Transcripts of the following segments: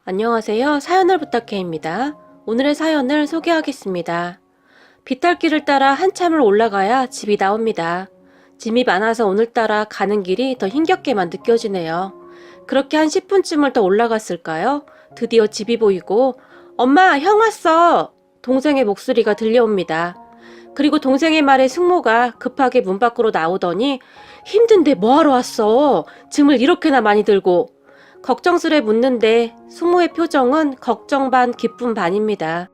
안녕하세요. 사연을 부탁해입니다. 오늘의 사연을 소개하겠습니다. 비탈길을 따라 한참을 올라가야 집이 나옵니다. 짐이 많아서 오늘따라 가는 길이 더 힘겹게만 느껴지네요. 그렇게 한 10분쯤을 더 올라갔을까요? 드디어 집이 보이고 엄마, 형 왔어! 동생의 목소리가 들려옵니다. 그리고 동생의 말에 숙모가 급하게 문 밖으로 나오더니 힘든데 뭐하러 왔어? 짐을 이렇게나 많이 들고. 걱정스레 묻는데 숙모의 표정은 걱정 반 기쁨 반입니다.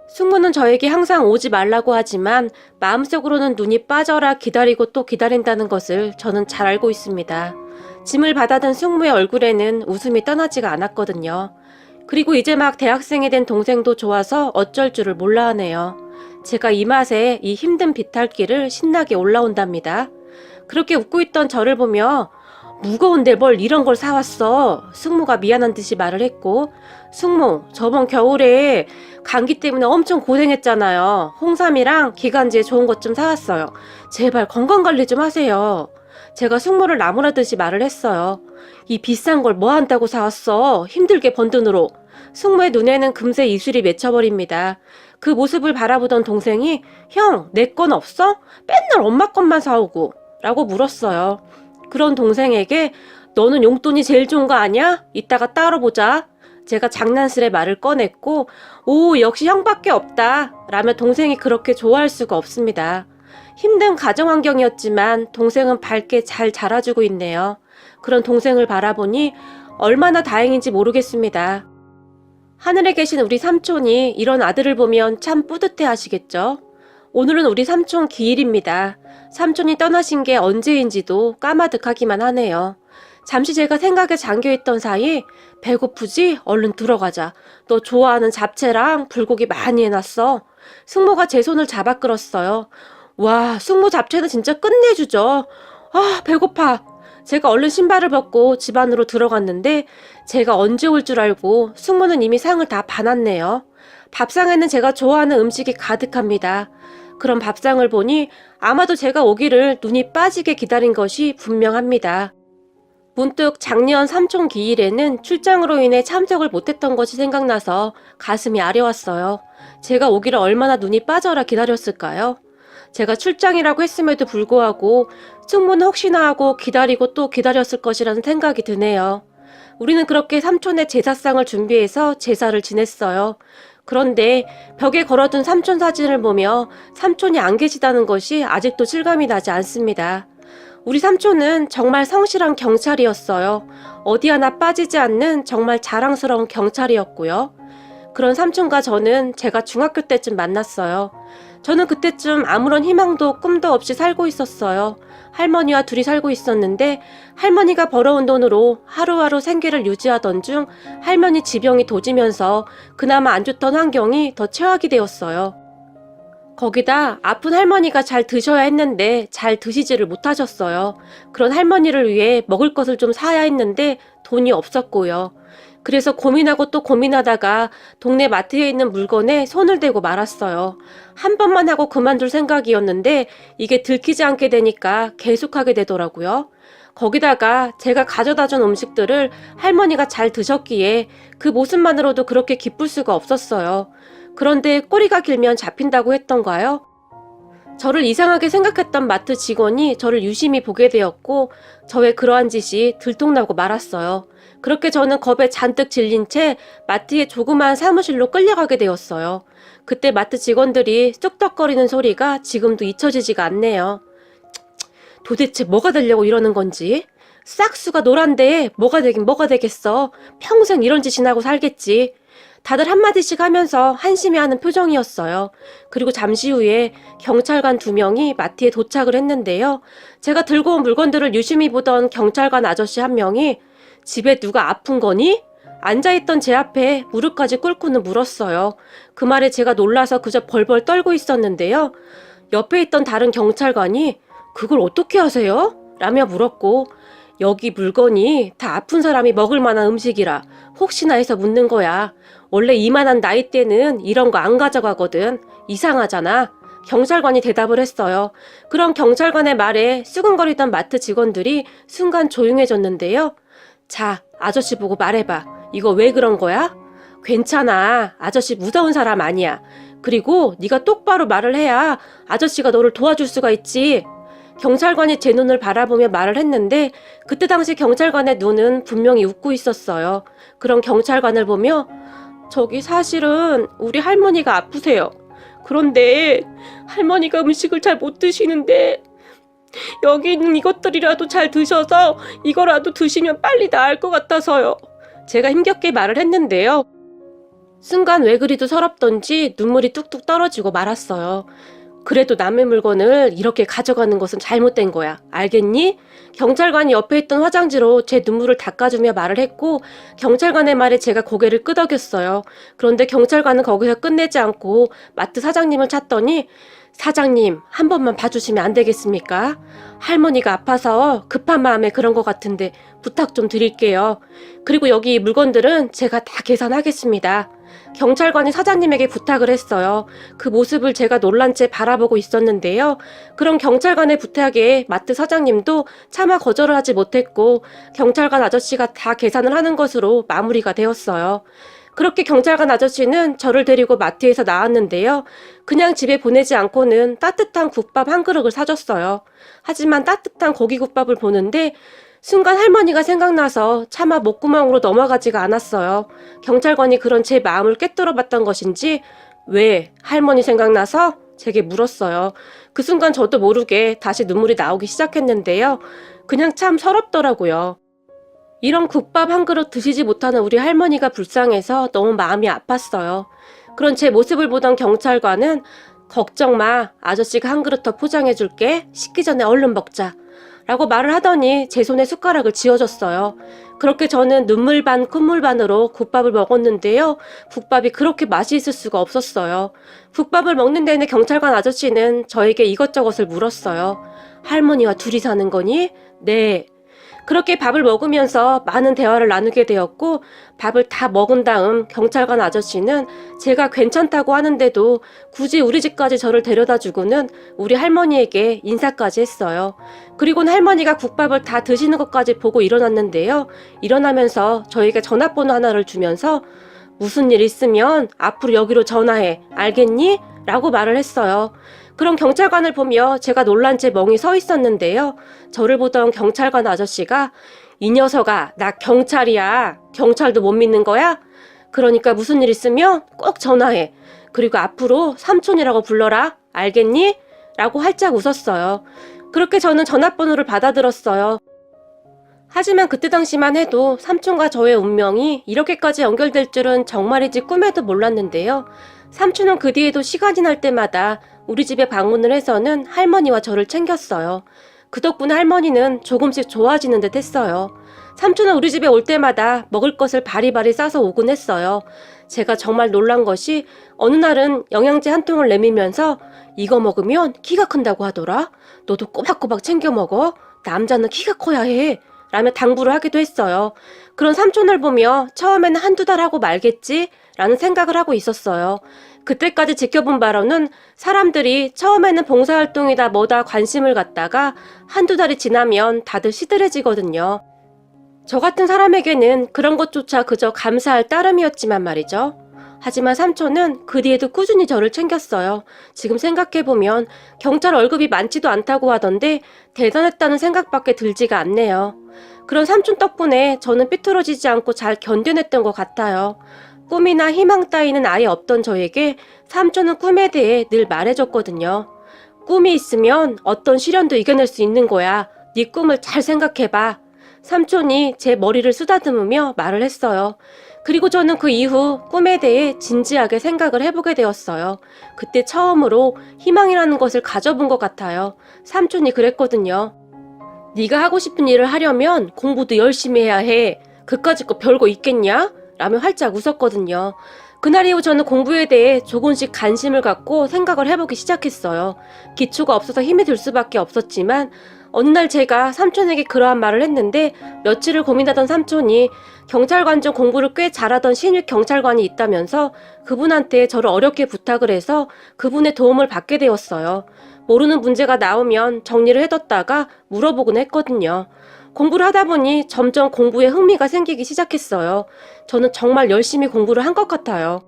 숙모는 저에게 항상 오지 말라고 하지만 마음속으로는 눈이 빠져라 기다리고 또 기다린다는 것을 저는 잘 알고 있습니다. 짐을 받아든 숙모의 얼굴에는 웃음이 떠나지가 않았거든요. 그리고 이제 막 대학생이 된 동생도 좋아서 어쩔 줄을 몰라 하네요. 제가 이 맛에 이 힘든 비탈길을 신나게 올라온답니다. 그렇게 웃고 있던 저를 보며 무거운데 뭘 이런 걸 사왔어. 숙모가 미안한 듯이 말을 했고, 숙모, 저번 겨울에 감기 때문에 엄청 고생했잖아요. 홍삼이랑 기관지에 좋은 것 좀 사왔어요. 제발 건강관리 좀 하세요. 제가 숙모를 나무라듯이 말을 했어요. 이 비싼 걸 뭐 한다고 사왔어. 힘들게 번 돈으로. 숙모의 눈에는 금세 이슬이 맺혀버립니다. 그 모습을 바라보던 동생이 형, 내 건 없어? 맨날 엄마 것만 사오고 라고 물었어요. 그런 동생에게 너는 용돈이 제일 좋은 거 아니야? 이따가 따로 보자. 제가 장난스레 말을 꺼냈고 오, 역시 형밖에 없다 라며 동생이 그렇게 좋아할 수가 없습니다. 힘든 가정환경이었지만 동생은 밝게 잘 자라주고 있네요. 그런 동생을 바라보니 얼마나 다행인지 모르겠습니다. 하늘에 계신 우리 삼촌이 이런 아들을 보면 참 뿌듯해 하시겠죠? 오늘은 우리 삼촌 기일입니다. 삼촌이 떠나신 게 언제인지도 까마득하기만 하네요. 잠시 제가 생각에 잠겨있던 사이 배고프지? 얼른 들어가자. 너 좋아하는 잡채랑 불고기 많이 해놨어. 숙모가 제 손을 잡아 끌었어요. 와, 숙모 잡채는 진짜 끝내주죠. 아, 배고파. 제가 얼른 신발을 벗고 집 안으로 들어갔는데 제가 언제 올 줄 알고 숙모는 이미 상을 다 봐놨네요. 밥상에는 제가 좋아하는 음식이 가득합니다. 그런 밥상을 보니 아마도 제가 오기를 눈이 빠지게 기다린 것이 분명합니다. 문득 작년 삼촌 기일에는 출장으로 인해 참석을 못했던 것이 생각나서 가슴이 아려왔어요. 제가 오기를 얼마나 눈이 빠져라 기다렸을까요? 제가 출장이라고 했음에도 불구하고 숙모는 혹시나 하고 기다리고 또 기다렸을 것이라는 생각이 드네요. 우리는 그렇게 삼촌의 제사상을 준비해서 제사를 지냈어요. 그런데 벽에 걸어둔 삼촌 사진을 보며 삼촌이 안 계시다는 것이 아직도 실감이 나지 않습니다. 우리 삼촌은 정말 성실한 경찰이었어요. 어디 하나 빠지지 않는 정말 자랑스러운 경찰이었고요. 그런 삼촌과 저는 제가 중학교 때쯤 만났어요. 저는 그때쯤 아무런 희망도 꿈도 없이 살고 있었어요. 할머니와 둘이 살고 있었는데 할머니가 벌어온 돈으로 하루하루 생계를 유지하던 중 할머니 지병이 도지면서 그나마 안 좋던 환경이 더 최악이 되었어요. 거기다 아픈 할머니가 잘 드셔야 했는데 잘 드시지를 못하셨어요. 그런 할머니를 위해 먹을 것을 좀 사야 했는데 돈이 없었고요. 그래서 고민하고 또 고민하다가 동네 마트에 있는 물건에 손을 대고 말았어요. 한 번만 하고 그만둘 생각이었는데 이게 들키지 않게 되니까 계속하게 되더라고요. 거기다가 제가 가져다 준 음식들을 할머니가 잘 드셨기에 그 모습만으로도 그렇게 기쁠 수가 없었어요. 그런데 꼬리가 길면 잡힌다고 했던가요? 저를 이상하게 생각했던 마트 직원이 저를 유심히 보게 되었고 저의 그러한 짓이 들통나고 말았어요. 그렇게 저는 겁에 잔뜩 질린 채 마트의 조그마한 사무실로 끌려가게 되었어요. 그때 마트 직원들이 쑥덕거리는 소리가 지금도 잊혀지지가 않네요. 도대체 뭐가 되려고 이러는 건지. 싹수가 노란데 뭐가 되긴 뭐가 되겠어. 평생 이런 짓이나 하고 살겠지. 다들 한마디씩 하면서 한심해하는 표정이었어요. 그리고 잠시 후에 경찰관 2명이 마트에 도착을 했는데요. 제가 들고 온 물건들을 유심히 보던 경찰관 아저씨 한 명이 집에 누가 아픈 거니? 앉아있던 제 앞에 무릎까지 꿇고는 물었어요. 그 말에 제가 놀라서 그저 벌벌 떨고 있었는데요. 옆에 있던 다른 경찰관이 그걸 어떻게 하세요? 라며 물었고 여기 물건이 다 아픈 사람이 먹을 만한 음식이라 혹시나 해서 묻는 거야. 원래 이만한 나이 때는 이런 거 안 가져가거든. 이상하잖아. 경찰관이 대답을 했어요. 그런 경찰관의 말에 수근거리던 마트 직원들이 순간 조용해졌는데요. 자, 아저씨 보고 말해봐. 이거 왜 그런 거야? 괜찮아. 아저씨 무서운 사람 아니야. 그리고 네가 똑바로 말을 해야 아저씨가 너를 도와줄 수가 있지. 경찰관이 제 눈을 바라보며 말을 했는데 그때 당시 경찰관의 눈은 분명히 웃고 있었어요. 그런 경찰관을 보며 저기 사실은 우리 할머니가 아프세요. 그런데 할머니가 음식을 잘 못 드시는데 여기 있는 이것들이라도 잘 드셔서 이거라도 드시면 빨리 나을 것 같아서요. 제가 힘겹게 말을 했는데요. 순간 왜 그리도 서럽던지 눈물이 뚝뚝 떨어지고 말았어요. 그래도 남의 물건을 이렇게 가져가는 것은 잘못된 거야. 알겠니? 경찰관이 옆에 있던 화장지로 제 눈물을 닦아주며 말을 했고 경찰관의 말에 제가 고개를 끄덕였어요. 그런데 경찰관은 거기서 끝내지 않고 마트 사장님을 찾더니 사장님, 한 번만 봐주시면 안 되겠습니까? 할머니가 아파서 급한 마음에 그런 것 같은데 부탁 좀 드릴게요. 그리고 여기 이 물건들은 제가 다 계산하겠습니다. 경찰관이 사장님에게 부탁을 했어요. 그 모습을 제가 놀란 채 바라보고 있었는데요. 그럼 경찰관의 부탁에 마트 사장님도 차마 거절을 하지 못했고 경찰관 아저씨가 다 계산을 하는 것으로 마무리가 되었어요. 그렇게 경찰관 아저씨는 저를 데리고 마트에서 나왔는데요. 그냥 집에 보내지 않고는 따뜻한 국밥 한 그릇을 사줬어요. 하지만 따뜻한 고기국밥을 보는데 순간 할머니가 생각나서 차마 목구멍으로 넘어가지가 않았어요. 경찰관이 그런 제 마음을 꿰뚫어 봤던 것인지 왜 할머니 생각나서 제게 물었어요. 그 순간 저도 모르게 다시 눈물이 나오기 시작했는데요. 그냥 참 서럽더라고요. 이런 국밥 한 그릇 드시지 못하는 우리 할머니가 불쌍해서 너무 마음이 아팠어요. 그런 제 모습을 보던 경찰관은 걱정 마, 아저씨가 한 그릇 더 포장해 줄게. 식기 전에 얼른 먹자. 라고 말을 하더니 제 손에 숟가락을 쥐어줬어요. 그렇게 저는 눈물 반 콧물 반으로 국밥을 먹었는데요. 국밥이 그렇게 맛이 있을 수가 없었어요. 국밥을 먹는 내내 경찰관 아저씨는 저에게 이것저것을 물었어요. 할머니와 둘이 사는 거니? 네. 그렇게 밥을 먹으면서 많은 대화를 나누게 되었고 밥을 다 먹은 다음 경찰관 아저씨는 제가 괜찮다고 하는데도 굳이 우리 집까지 저를 데려다 주고는 우리 할머니에게 인사까지 했어요. 그리고는 할머니가 국밥을 다 드시는 것까지 보고 일어났는데요. 일어나면서 저에게 전화번호 하나를 주면서 무슨 일 있으면 앞으로 여기로 전화해. 알겠니? 라고 말을 했어요. 그런 경찰관을 보며 제가 놀란 채 멍이 서 있었는데요. 저를 보던 경찰관 아저씨가 이 녀석아, 나 경찰이야. 경찰도 못 믿는 거야? 그러니까 무슨 일 있으면 꼭 전화해. 그리고 앞으로 삼촌이라고 불러라. 알겠니? 라고 활짝 웃었어요. 그렇게 저는 전화번호를 받아들었어요. 하지만 그때 당시만 해도 삼촌과 저의 운명이 이렇게까지 연결될 줄은 정말이지 꿈에도 몰랐는데요. 삼촌은 그 뒤에도 시간이 날 때마다 우리 집에 방문을 해서는 할머니와 저를 챙겼어요. 그 덕분에 할머니는 조금씩 좋아지는 듯 했어요. 삼촌은 우리 집에 올 때마다 먹을 것을 바리바리 싸서 오곤 했어요. 제가 정말 놀란 것이 어느 날은 영양제 한 통을 내밀면서 이거 먹으면 키가 큰다고 하더라. 너도 꼬박꼬박 챙겨 먹어. 남자는 키가 커야 해. 라며 당부를 하기도 했어요. 그런 삼촌을 보며 처음에는 한두 달 하고 말겠지? 라는 생각을 하고 있었어요. 그때까지 지켜본 바로는 사람들이 처음에는 봉사활동이다 뭐다 관심을 갖다가 한두 달이 지나면 다들 시들해지거든요. 저 같은 사람에게는 그런 것조차 그저 감사할 따름이었지만 말이죠. 하지만 삼촌은 그 뒤에도 꾸준히 저를 챙겼어요. 지금 생각해보면 경찰 월급이 많지도 않다고 하던데 대단했다는 생각밖에 들지가 않네요. 그런 삼촌 덕분에 저는 삐뚤어지지 않고 잘 견뎌냈던 것 같아요. 꿈이나 희망 따위는 아예 없던 저에게 삼촌은 꿈에 대해 늘 말해줬거든요. 꿈이 있으면 어떤 시련도 이겨낼 수 있는 거야. 네 꿈을 잘 생각해봐. 삼촌이 제 머리를 쓰다듬으며 말을 했어요. 그리고 저는 그 이후 꿈에 대해 진지하게 생각을 해보게 되었어요. 그때 처음으로 희망이라는 것을 가져본 것 같아요. 삼촌이 그랬거든요. 네가 하고 싶은 일을 하려면 공부도 열심히 해야 해. 그까짓 거 별거 있겠냐? 라며 활짝 웃었거든요. 그날 이후 저는 공부에 대해 조금씩 관심을 갖고 생각을 해보기 시작했어요. 기초가 없어서 힘이 들 수밖에 없었지만 어느 날 제가 삼촌에게 그러한 말을 했는데 며칠을 고민하던 삼촌이 경찰관 중 공부를 꽤 잘하던 신입 경찰관이 있다면서 그분한테 저를 어렵게 부탁을 해서 그분의 도움을 받게 되었어요. 모르는 문제가 나오면 정리를 해뒀다가 물어보곤 했거든요. 공부를 하다 보니 점점 공부에 흥미가 생기기 시작했어요. 저는 정말 열심히 공부를 한 것 같아요.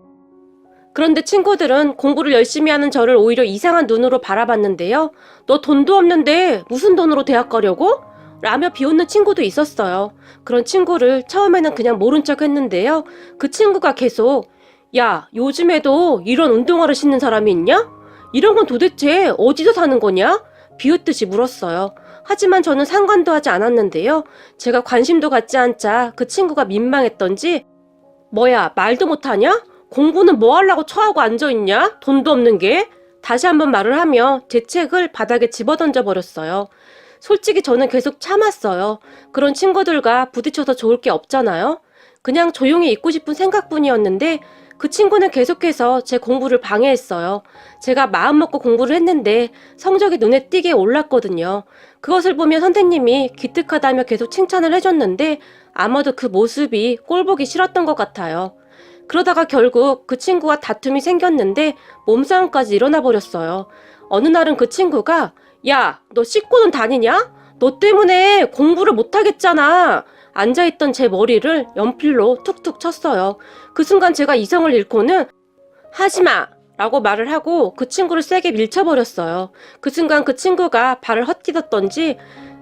그런데 친구들은 공부를 열심히 하는 저를 오히려 이상한 눈으로 바라봤는데요. 너 돈도 없는데 무슨 돈으로 대학 가려고? 라며 비웃는 친구도 있었어요. 그런 친구를 처음에는 그냥 모른 척 했는데요. 그 친구가 계속 야, 요즘에도 이런 운동화를 신는 사람이 있냐? 이런 건 도대체 어디서 사는 거냐? 비웃듯이 물었어요. 하지만 저는 상관도 하지 않았는데요. 제가 관심도 갖지 않자 그 친구가 민망했던지 뭐야, 말도 못하냐? 공부는 뭐 하려고 처하고 앉아있냐? 돈도 없는 게? 다시 한번 말을 하며 제 책을 바닥에 집어던져 버렸어요. 솔직히 저는 계속 참았어요. 그런 친구들과 부딪혀서 좋을 게 없잖아요. 그냥 조용히 있고 싶은 생각뿐이었는데 그 친구는 계속해서 제 공부를 방해했어요. 제가 마음먹고 공부를 했는데 성적이 눈에 띄게 올랐거든요. 그것을 보며 선생님이 기특하다며 계속 칭찬을 해줬는데 아마도 그 모습이 꼴보기 싫었던 것 같아요. 그러다가 결국 그 친구와 다툼이 생겼는데 몸싸움까지 일어나 버렸어요. 어느 날은 그 친구가 야, 너 씻고는 다니냐? 너 때문에 공부를 못하겠잖아. 앉아있던 제 머리를 연필로 툭툭 쳤어요. 그 순간 제가 이성을 잃고는 하지마! 라고 말을 하고 그 친구를 세게 밀쳐버렸어요. 그 순간 그 친구가 발을 헛디뎠던지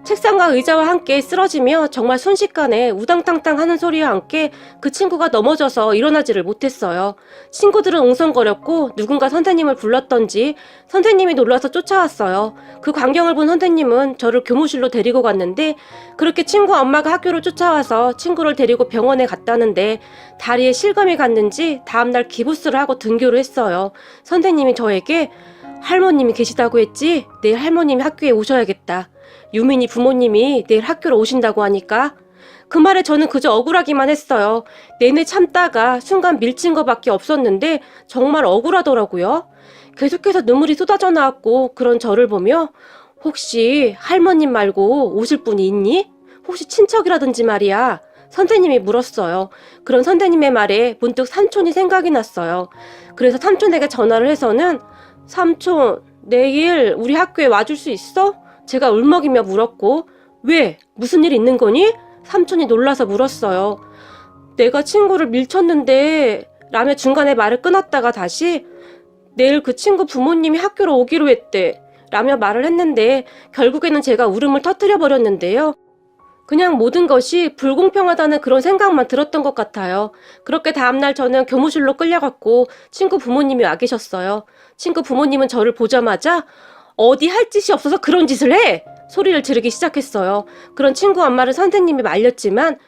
책상과 의자와 함께 쓰러지며 정말 순식간에 우당탕탕 하는 소리와 함께 그 친구가 넘어져서 일어나지를 못했어요. 친구들은 웅성거렸고 누군가 선생님을 불렀던지 선생님이 놀라서 쫓아왔어요. 그 광경을 본 선생님은 저를 교무실로 데리고 갔는데 그렇게 친구 엄마가 학교로 쫓아와서 친구를 데리고 병원에 갔다는데 다리에 실감이 갔는지 다음날 기부스를 하고 등교를 했어요. 선생님이 저에게 할머님이 계시다고 했지? 내일 할머님이 학교에 오셔야겠다. 유민이 부모님이 내일 학교로 오신다고 하니까 그 말에 저는 그저 억울하기만 했어요. 내내 참다가 순간 밀친 것밖에 없었는데 정말 억울하더라고요. 계속해서 눈물이 쏟아져 나왔고 그런 저를 보며 혹시 할머님 말고 오실 분이 있니? 혹시 친척이라든지 말이야. 선생님이 물었어요. 그런 선생님의 말에 문득 삼촌이 생각이 났어요. 그래서 삼촌에게 전화를 해서는 삼촌, 내일 우리 학교에 와줄 수 있어? 제가 울먹이며 물었고 왜? 무슨 일 있는 거니? 삼촌이 놀라서 물었어요. 내가 친구를 밀쳤는데 라며 중간에 말을 끊었다가 다시 내일 그 친구 부모님이 학교로 오기로 했대 라며 말을 했는데 결국에는 제가 울음을 터뜨려 버렸는데요. 그냥 모든 것이 불공평하다는 그런 생각만 들었던 것 같아요. 그렇게 다음날 저는 교무실로 끌려갔고 친구 부모님이 와 계셨어요. 친구 부모님은 저를 보자마자 어디 할 짓이 없어서 그런 짓을 해! 소리를 지르기 시작했어요. 그런 친구 엄마를 선생님이 말렸지만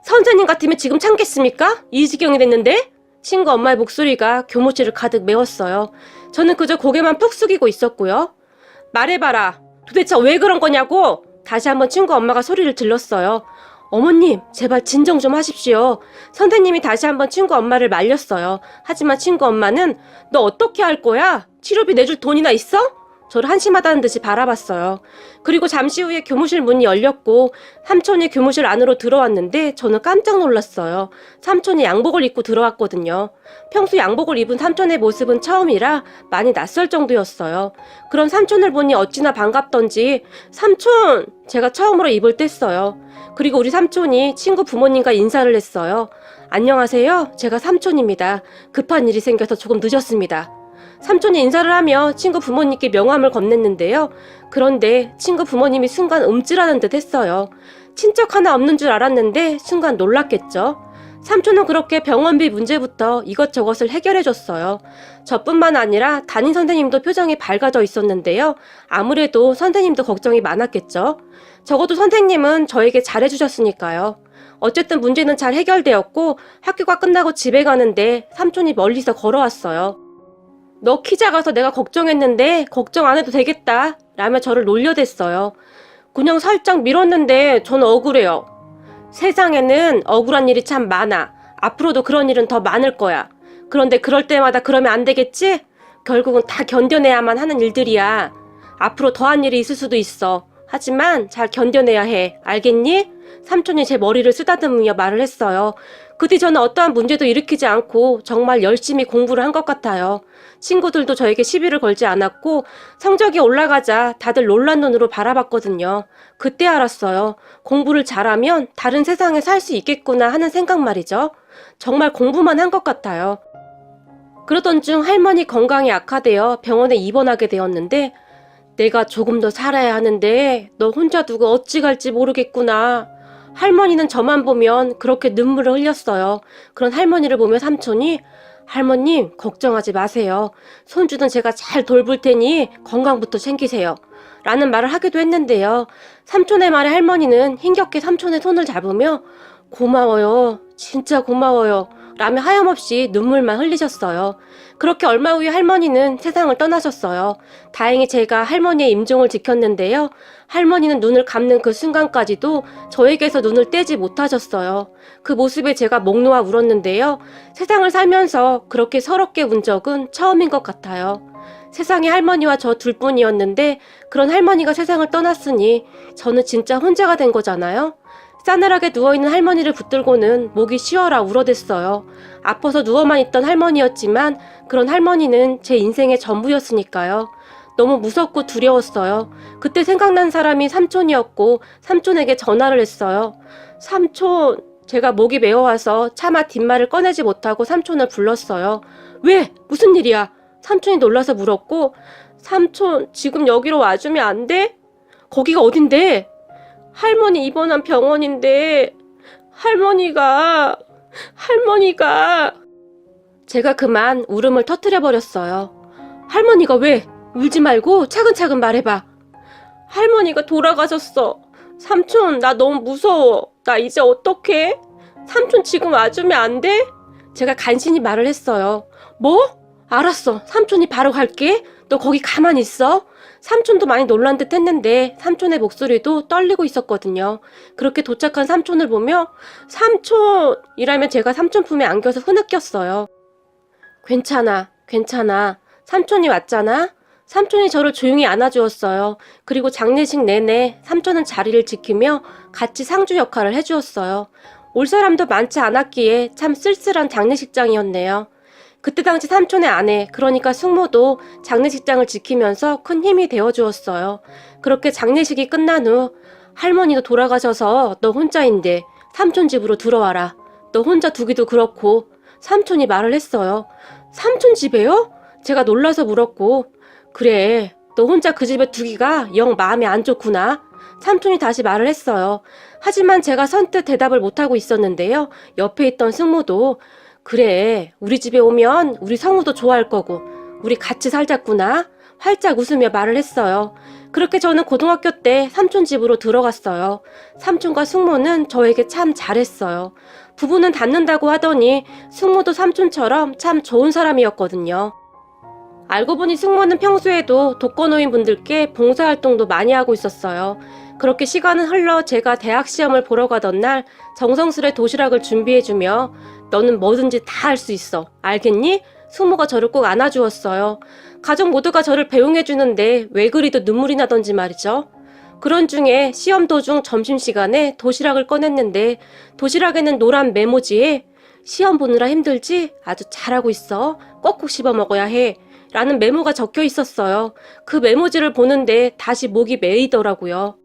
선생님 같으면 지금 참겠습니까? 이 지경이 됐는데? 친구 엄마의 목소리가 교무실을 가득 메웠어요. 저는 그저 고개만 푹 숙이고 있었고요. 말해봐라. 도대체 왜 그런 거냐고! 다시 한번 친구 엄마가 소리를 질렀어요. 어머님, 제발 진정 좀 하십시오. 선생님이 다시 한번 친구 엄마를 말렸어요. 하지만 친구 엄마는 너 어떻게 할 거야? 치료비 내줄 돈이나 있어? 저를 한심하다는 듯이 바라봤어요. 그리고 잠시 후에 교무실 문이 열렸고 삼촌이 교무실 안으로 들어왔는데 저는 깜짝 놀랐어요. 삼촌이 양복을 입고 들어왔거든요. 평소 양복을 입은 삼촌의 모습은 처음이라 많이 낯설 정도였어요. 그런 삼촌을 보니 어찌나 반갑던지 삼촌! 제가 처음으로 입을 뗐어요. 그리고 우리 삼촌이 친구 부모님과 인사를 했어요. 안녕하세요. 제가 삼촌입니다. 급한 일이 생겨서 조금 늦었습니다. 삼촌이 인사를 하며 친구 부모님께 명함을 건넸는데요. 그런데 친구 부모님이 순간 움찔하는 듯 했어요. 친척 하나 없는 줄 알았는데 순간 놀랐겠죠. 삼촌은 그렇게 병원비 문제부터 이것저것을 해결해줬어요. 저뿐만 아니라 담임 선생님도 표정이 밝아져 있었는데요. 아무래도 선생님도 걱정이 많았겠죠. 적어도 선생님은 저에게 잘해주셨으니까요. 어쨌든 문제는 잘 해결되었고 학교가 끝나고 집에 가는데 삼촌이 멀리서 걸어왔어요. 너 키 작아서 내가 걱정했는데 걱정 안 해도 되겠다 라며 저를 놀려댔어요. 그냥 살짝 밀었는데 전 억울해요. 세상에는 억울한 일이 참 많아. 앞으로도 그런 일은 더 많을 거야. 그런데 그럴 때마다 그러면 안 되겠지? 결국은 다 견뎌내야만 하는 일들이야. 앞으로 더한 일이 있을 수도 있어. 하지만 잘 견뎌내야 해. 알겠니? 삼촌이 제 머리를 쓰다듬으며 말을 했어요. 그 뒤 저는 어떠한 문제도 일으키지 않고 정말 열심히 공부를 한 것 같아요. 친구들도 저에게 시비를 걸지 않았고 성적이 올라가자 다들 놀란 눈으로 바라봤거든요. 그때 알았어요. 공부를 잘하면 다른 세상에 살 수 있겠구나 하는 생각 말이죠. 정말 공부만 한 것 같아요. 그러던 중 할머니 건강이 악화되어 병원에 입원하게 되었는데 내가 조금 더 살아야 하는데 너 혼자 두고 어찌 갈지 모르겠구나. 할머니는 저만 보면 그렇게 눈물을 흘렸어요. 그런 할머니를 보며 삼촌이 할머님 걱정하지 마세요. 손주는 제가 잘 돌볼 테니 건강부터 챙기세요. 라는 말을 하기도 했는데요. 삼촌의 말에 할머니는 힘겹게 삼촌의 손을 잡으며 고마워요. 진짜 고마워요. 라며 하염없이 눈물만 흘리셨어요. 그렇게 얼마 후에 할머니는 세상을 떠나셨어요. 다행히 제가 할머니의 임종을 지켰는데요. 할머니는 눈을 감는 그 순간까지도 저에게서 눈을 떼지 못하셨어요. 그 모습에 제가 목 놓아 울었는데요. 세상을 살면서 그렇게 서럽게 운 적은 처음인 것 같아요. 세상에 할머니와 저 둘뿐이었는데 그런 할머니가 세상을 떠났으니 저는 진짜 혼자가 된 거잖아요. 싸늘하게 누워있는 할머니를 붙들고는 목이 쉬어라 울어댔어요. 아파서 누워만 있던 할머니였지만 그런 할머니는 제 인생의 전부였으니까요. 너무 무섭고 두려웠어요. 그때 생각난 사람이 삼촌이었고 삼촌에게 전화를 했어요. 삼촌, 제가 목이 메어와서 차마 뒷말을 꺼내지 못하고 삼촌을 불렀어요. 왜? 무슨 일이야? 삼촌이 놀라서 물었고 삼촌, 지금 여기로 와주면 안 돼? 거기가 어딘데? 할머니 입원한 병원인데 할머니가 제가 그만 울음을 터뜨려버렸어요. 할머니가 왜? 울지 말고 차근차근 말해봐. 할머니가 돌아가셨어. 삼촌, 나 너무 무서워. 나 이제 어떡해? 삼촌 지금 와주면 안 돼? 제가 간신히 말을 했어요. 뭐? 알았어. 삼촌이 바로 갈게. 너 거기 가만히 있어. 삼촌도 많이 놀란 듯 했는데 삼촌의 목소리도 떨리고 있었거든요. 그렇게 도착한 삼촌을 보며 삼촌! 이라며 제가 삼촌 품에 안겨서 흐느꼈어요. 괜찮아. 삼촌이 왔잖아. 삼촌이 저를 조용히 안아주었어요. 그리고 장례식 내내 삼촌은 자리를 지키며 같이 상주 역할을 해주었어요. 올 사람도 많지 않았기에 참 쓸쓸한 장례식장이었네요. 그때 당시 삼촌의 아내, 그러니까 숙모도 장례식장을 지키면서 큰 힘이 되어주었어요. 그렇게 장례식이 끝난 후 할머니도 돌아가셔서 너 혼자인데 삼촌 집으로 들어와라. 너 혼자 두기도 그렇고 삼촌이 말을 했어요. 삼촌 집에요? 제가 놀라서 물었고 그래, 너 혼자 그 집에 두기가 영 마음에 안 좋구나. 삼촌이 다시 말을 했어요. 하지만 제가 선뜻 대답을 못하고 있었는데요. 옆에 있던 숙모도 그래, 우리 집에 오면 우리 성우도 좋아할 거고 우리 같이 살자꾸나 활짝 웃으며 말을 했어요. 그렇게 저는 고등학교 때 삼촌 집으로 들어갔어요. 삼촌과 숙모는 저에게 참 잘했어요. 부부는 닮는다고 하더니 숙모도 삼촌처럼 참 좋은 사람이었거든요. 알고 보니 숙모는 평소에도 독거노인 분들께 봉사활동도 많이 하고 있었어요. 그렇게 시간은 흘러 제가 대학 시험을 보러 가던 날 정성스레 도시락을 준비해주며 너는 뭐든지 다 할 수 있어. 알겠니? 숙모가 저를 꼭 안아주었어요. 가족 모두가 저를 배웅해주는데 왜 그리도 눈물이 나던지 말이죠. 그런 중에 시험 도중 점심시간에 도시락을 꺼냈는데 도시락에는 노란 메모지에 시험 보느라 힘들지? 아주 잘하고 있어. 꼭꼭 씹어 먹어야 해. 라는 메모가 적혀 있었어요. 그 메모지를 보는데 다시 목이 메이더라고요.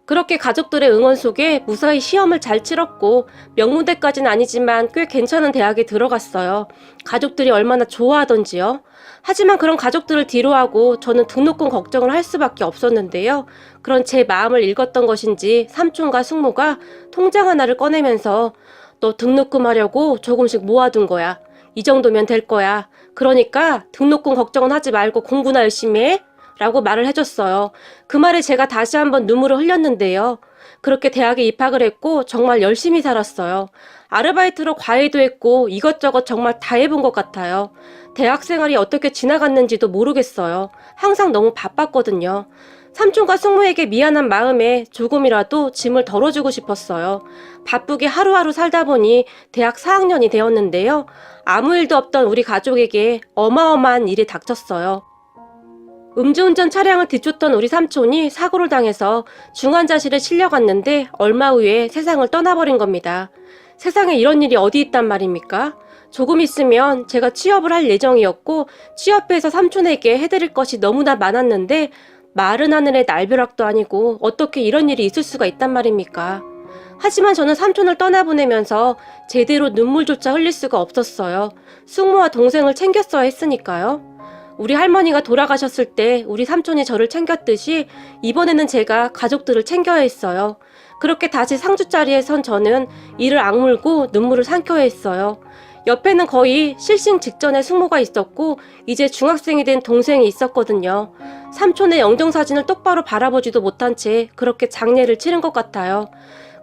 그렇게 가족들의 응원 속에 무사히 시험을 잘 치렀고 명문대까지는 아니지만 꽤 괜찮은 대학에 들어갔어요. 가족들이 얼마나 좋아하던지요. 하지만 그런 가족들을 뒤로하고 저는 등록금 걱정을 할 수밖에 없었는데요. 그런 제 마음을 읽었던 것인지 삼촌과 숙모가 통장 하나를 꺼내면서 너 등록금 하려고 조금씩 모아둔 거야. 이 정도면 될 거야. 그러니까 등록금 걱정은 하지 말고 공부나 열심히 해. 라고 말을 해줬어요. 그 말에 제가 다시 한번 눈물을 흘렸는데요. 그렇게 대학에 입학을 했고 정말 열심히 살았어요. 아르바이트로 과외도 했고 이것저것 정말 다 해본 것 같아요. 대학 생활이 어떻게 지나갔는지도 모르겠어요. 항상 너무 바빴거든요. 삼촌과 숙모에게 미안한 마음에 조금이라도 짐을 덜어주고 싶었어요. 바쁘게 하루하루 살다 보니 대학 4학년이 되었는데요. 아무 일도 없던 우리 가족에게 어마어마한 일이 닥쳤어요. 음주운전 차량을 뒤쫓던 우리 삼촌이 사고를 당해서 중환자실에 실려갔는데 얼마 후에 세상을 떠나버린 겁니다. 세상에 이런 일이 어디 있단 말입니까? 조금 있으면 제가 취업을 할 예정이었고 취업해서 삼촌에게 해드릴 것이 너무나 많았는데 마른 하늘의 날벼락도 아니고 어떻게 이런 일이 있을 수가 있단 말입니까? 하지만 저는 삼촌을 떠나보내면서 제대로 눈물조차 흘릴 수가 없었어요. 숙모와 동생을 챙겼어야 했으니까요. 우리 할머니가 돌아가셨을 때 우리 삼촌이 저를 챙겼듯이 이번에는 제가 가족들을 챙겨야 했어요. 그렇게 다시 상주자리에 선 저는 이를 악물고 눈물을 삼켜야 했어요. 옆에는 거의 실신 직전에 숙모가 있었고 이제 중학생이 된 동생이 있었거든요. 삼촌의 영정사진을 똑바로 바라보지도 못한 채 그렇게 장례를 치른 것 같아요.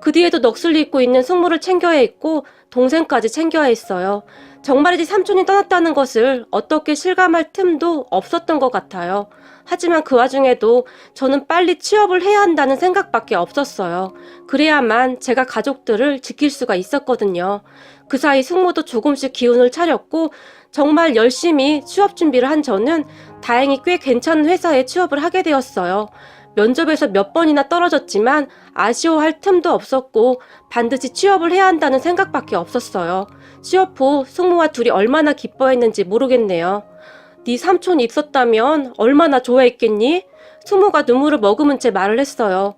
그 뒤에도 넋을 잃고 있는 숙모를 챙겨야 했고 동생까지 챙겨야 했어요. 정말이지 삼촌이 떠났다는 것을 어떻게 실감할 틈도 없었던 것 같아요. 하지만 그 와중에도 저는 빨리 취업을 해야 한다는 생각밖에 없었어요. 그래야만 제가 가족들을 지킬 수가 있었거든요. 그 사이 숙모도 조금씩 기운을 차렸고 정말 열심히 취업 준비를 한 저는 다행히 꽤 괜찮은 회사에 취업을 하게 되었어요. 면접에서 몇 번이나 떨어졌지만 아쉬워할 틈도 없었고 반드시 취업을 해야 한다는 생각밖에 없었어요. 취업 후 숙모와 둘이 얼마나 기뻐했는지 모르겠네요. 네 삼촌이 있었다면 얼마나 좋아했겠니? 숙모가 눈물을 머금은 채 말을 했어요.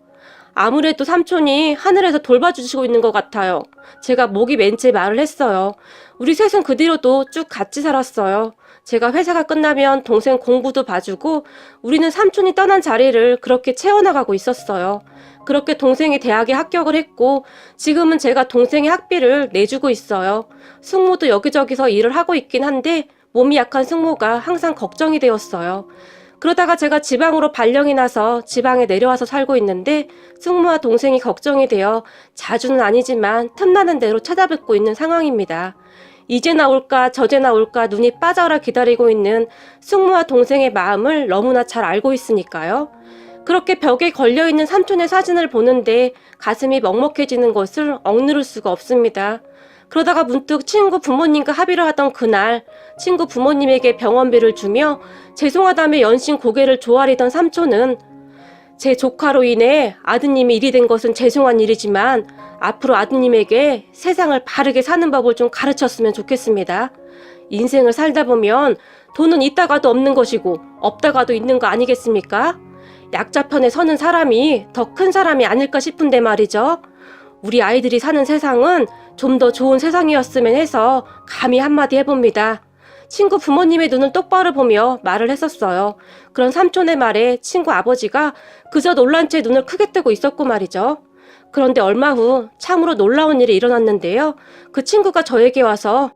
아무래도 삼촌이 하늘에서 돌봐주시고 있는 것 같아요. 제가 목이 맨 채 말을 했어요. 우리 셋은 그 뒤로도 쭉 같이 살았어요. 제가 회사가 끝나면 동생 공부도 봐주고 우리는 삼촌이 떠난 자리를 그렇게 채워나가고 있었어요. 그렇게 동생이 대학에 합격을 했고 지금은 제가 동생의 학비를 내주고 있어요. 숙모도 여기저기서 일을 하고 있긴 한데 몸이 약한 숙모가 항상 걱정이 되었어요. 그러다가 제가 지방으로 발령이 나서 지방에 내려와서 살고 있는데 숙모와 동생이 걱정이 되어 자주는 아니지만 틈나는 대로 찾아뵙고 있는 상황입니다. 이제나 올까 저제나 올까 눈이 빠져라 기다리고 있는 숙모와 동생의 마음을 너무나 잘 알고 있으니까요. 그렇게 벽에 걸려있는 삼촌의 사진을 보는데 가슴이 먹먹해지는 것을 억누를 수가 없습니다. 그러다가 문득 친구 부모님과 합의를 하던 그날 친구 부모님에게 병원비를 주며 죄송하다며 연신 고개를 조아리던 삼촌은 제 조카로 인해 아드님이 일이 된 것은 죄송한 일이지만 앞으로 아드님에게 세상을 바르게 사는 법을 좀 가르쳤으면 좋겠습니다. 인생을 살다 보면 돈은 있다가도 없는 것이고 없다가도 있는 거 아니겠습니까? 약자 편에 서는 사람이 더 큰 사람이 아닐까 싶은데 말이죠. 우리 아이들이 사는 세상은 좀 더 좋은 세상이었으면 해서 감히 한마디 해봅니다. 친구 부모님의 눈을 똑바로 보며 말을 했었어요. 그런 삼촌의 말에 친구 아버지가 그저 놀란 채 눈을 크게 뜨고 있었고 말이죠. 그런데 얼마 후 참으로 놀라운 일이 일어났는데요. 그 친구가 저에게 와서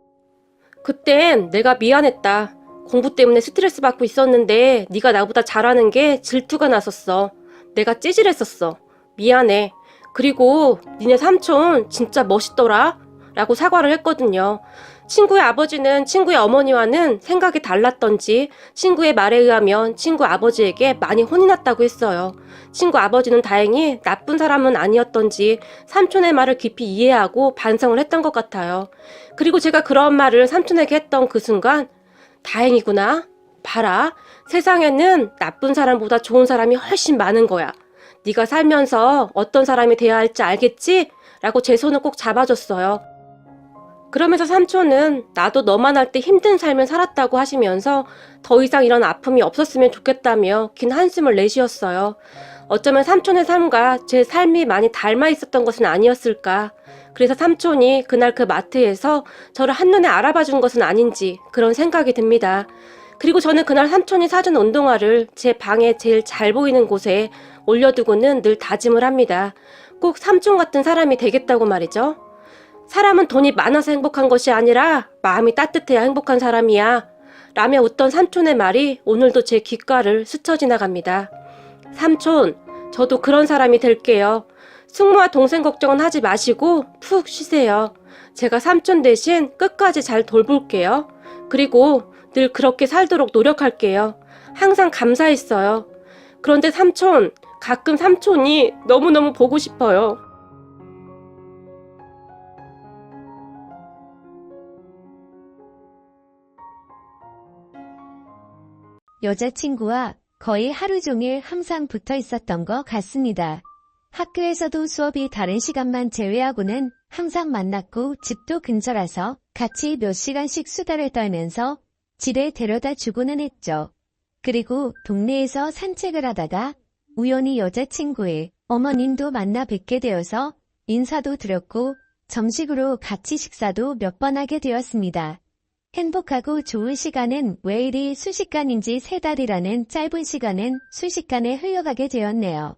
그땐 내가 미안했다. 공부 때문에 스트레스 받고 있었는데 네가 나보다 잘하는 게 질투가 났었어. 내가 찌질했었어. 미안해. 그리고 니네 삼촌 진짜 멋있더라 라고 사과를 했거든요. 친구의 아버지는 친구의 어머니와는 생각이 달랐던지 친구의 말에 의하면 친구 아버지에게 많이 혼이 났다고 했어요. 친구 아버지는 다행히 나쁜 사람은 아니었던지 삼촌의 말을 깊이 이해하고 반성을 했던 것 같아요. 그리고 제가 그런 말을 삼촌에게 했던 그 순간 다행이구나. 봐라. 세상에는 나쁜 사람보다 좋은 사람이 훨씬 많은 거야. 네가 살면서 어떤 사람이 돼야 할지 알겠지? 라고 제 손을 꼭 잡아줬어요. 그러면서 삼촌은 나도 너만 할 때 힘든 삶을 살았다고 하시면서 더 이상 이런 아픔이 없었으면 좋겠다며 긴 한숨을 내쉬었어요. 어쩌면 삼촌의 삶과 제 삶이 많이 닮아 있었던 것은 아니었을까. 그래서 삼촌이 그날 그 마트에서 저를 한눈에 알아봐 준 것은 아닌지 그런 생각이 듭니다. 그리고 저는 그날 삼촌이 사준 운동화를 제 방에 제일 잘 보이는 곳에 올려두고는 늘 다짐을 합니다. 꼭 삼촌 같은 사람이 되겠다고 말이죠. 사람은 돈이 많아서 행복한 것이 아니라 마음이 따뜻해야 행복한 사람이야. 라며 웃던 삼촌의 말이 오늘도 제 귓가를 스쳐 지나갑니다. 삼촌, 저도 그런 사람이 될게요. 숙모와 동생 걱정은 하지 마시고 푹 쉬세요. 제가 삼촌 대신 끝까지 잘 돌볼게요. 그리고 늘 그렇게 살도록 노력할게요. 항상 감사했어요. 그런데 삼촌, 가끔 삼촌이 너무너무 보고 싶어요. 여자친구와 거의 하루 종일 항상 붙어 있었던 것 같습니다. 학교에서도 수업이 다른 시간만 제외하고는 항상 만났고 집도 근처라서 같이 몇 시간씩 수다를 떨면서 집에 데려다 주고는 했죠. 그리고 동네에서 산책을 하다가 우연히 여자친구의 어머님도 만나 뵙게 되어서 인사도 드렸고 점심으로 같이 식사도 몇 번 하게 되었습니다. 행복하고 좋은 시간은 왜 이리 순식간인지 3달이라는 짧은 시간은 순식간에 흘러가게 되었네요.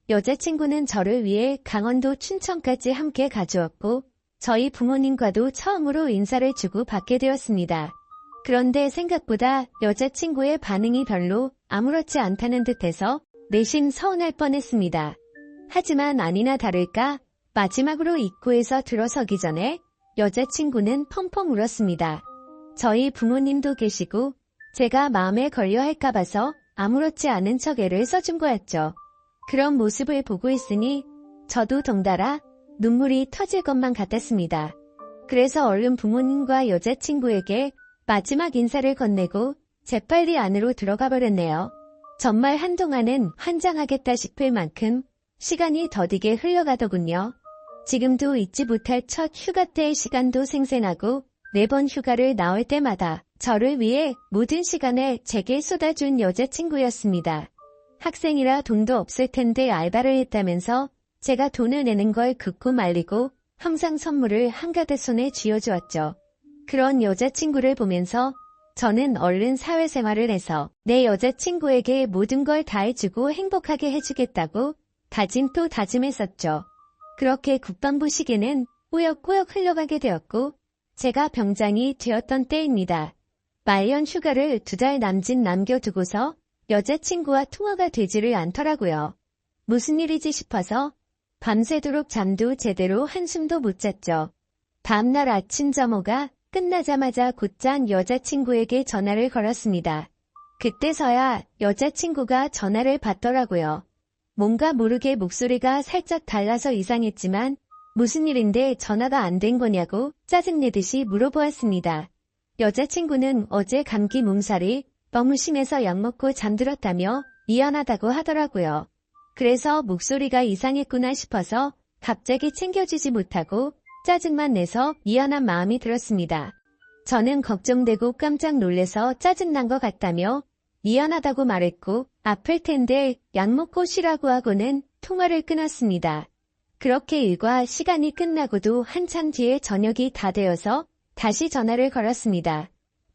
여자친구는 저를 위해 강원도 춘천까지 함께 가주었고 저희 부모님과도 처음으로 인사를 주고 받게 되었습니다. 그런데 생각보다 여자친구의 반응이 별로 아무렇지 않다는 듯해서 내심 서운할 뻔했습니다. 하지만 아니나 다를까 마지막으로 입구에서 들어서기 전에 여자친구는 펑펑 울었습니다. 저희 부모님도 계시고 제가 마음에 걸려 할까 봐서 아무렇지 않은 척 애를 써준 거였죠. 그런 모습을 보고 있으니 저도 덩달아 눈물이 터질 것만 같았습니다. 그래서 얼른 부모님과 여자친구에게 마지막 인사를 건네고 재빨리 안으로 들어가 버렸네요. 정말 한동안은 환장하겠다 싶을 만큼 시간이 더디게 흘러가더군요. 지금도 잊지 못할 첫 휴가 때의 시간도 생생하고 매번 휴가를 나올 때마다 저를 위해 모든 시간을 제게 쏟아준 여자친구였습니다. 학생이라 돈도 없을 텐데 알바를 했다면서 제가 돈을 내는 걸 긋고 말리고 항상 선물을 한가득 손에 쥐어주었죠. 그런 여자친구를 보면서 저는 얼른 사회생활을 해서 내 여자친구에게 모든 걸 다 해주고 행복하게 해주겠다고 다짐 또 다짐했었죠. 그렇게 국방부 시기는 꾸역꾸역 흘러가게 되었고 제가 병장이 되었던 때입니다. 말년 휴가를 2달 남짓 남겨두고서 여자친구와 통화가 되지를 않더라고요. 무슨 일이지 싶어서 밤새도록 잠도 제대로 한숨도 못 잤죠. 다음날 아침 점호가 끝나자마자 곧장 여자친구에게 전화를 걸었습니다. 그때서야 여자친구가 전화를 받더라고요. 뭔가 모르게 목소리가 살짝 달라서 이상했지만 무슨 일인데 전화가 안 된 거냐고 짜증내듯이 물어보았습니다. 여자친구는 어제 감기 몸살이 너무 심해서 약 먹고 잠들었다며 미안하다고 하더라고요. 그래서 목소리가 이상했구나 싶어서 갑자기 챙겨주지 못하고 짜증만 내서 미안한 마음이 들었습니다. 저는 걱정되고 깜짝 놀래서 짜증난 것 같다며 미안하다고 말했고 아플 텐데 약 먹고 쉬라고 하고는 통화를 끊었습니다. 그렇게 일과 시간이 끝나고도 한참 뒤에 저녁이 다 되어서 다시 전화를 걸었습니다.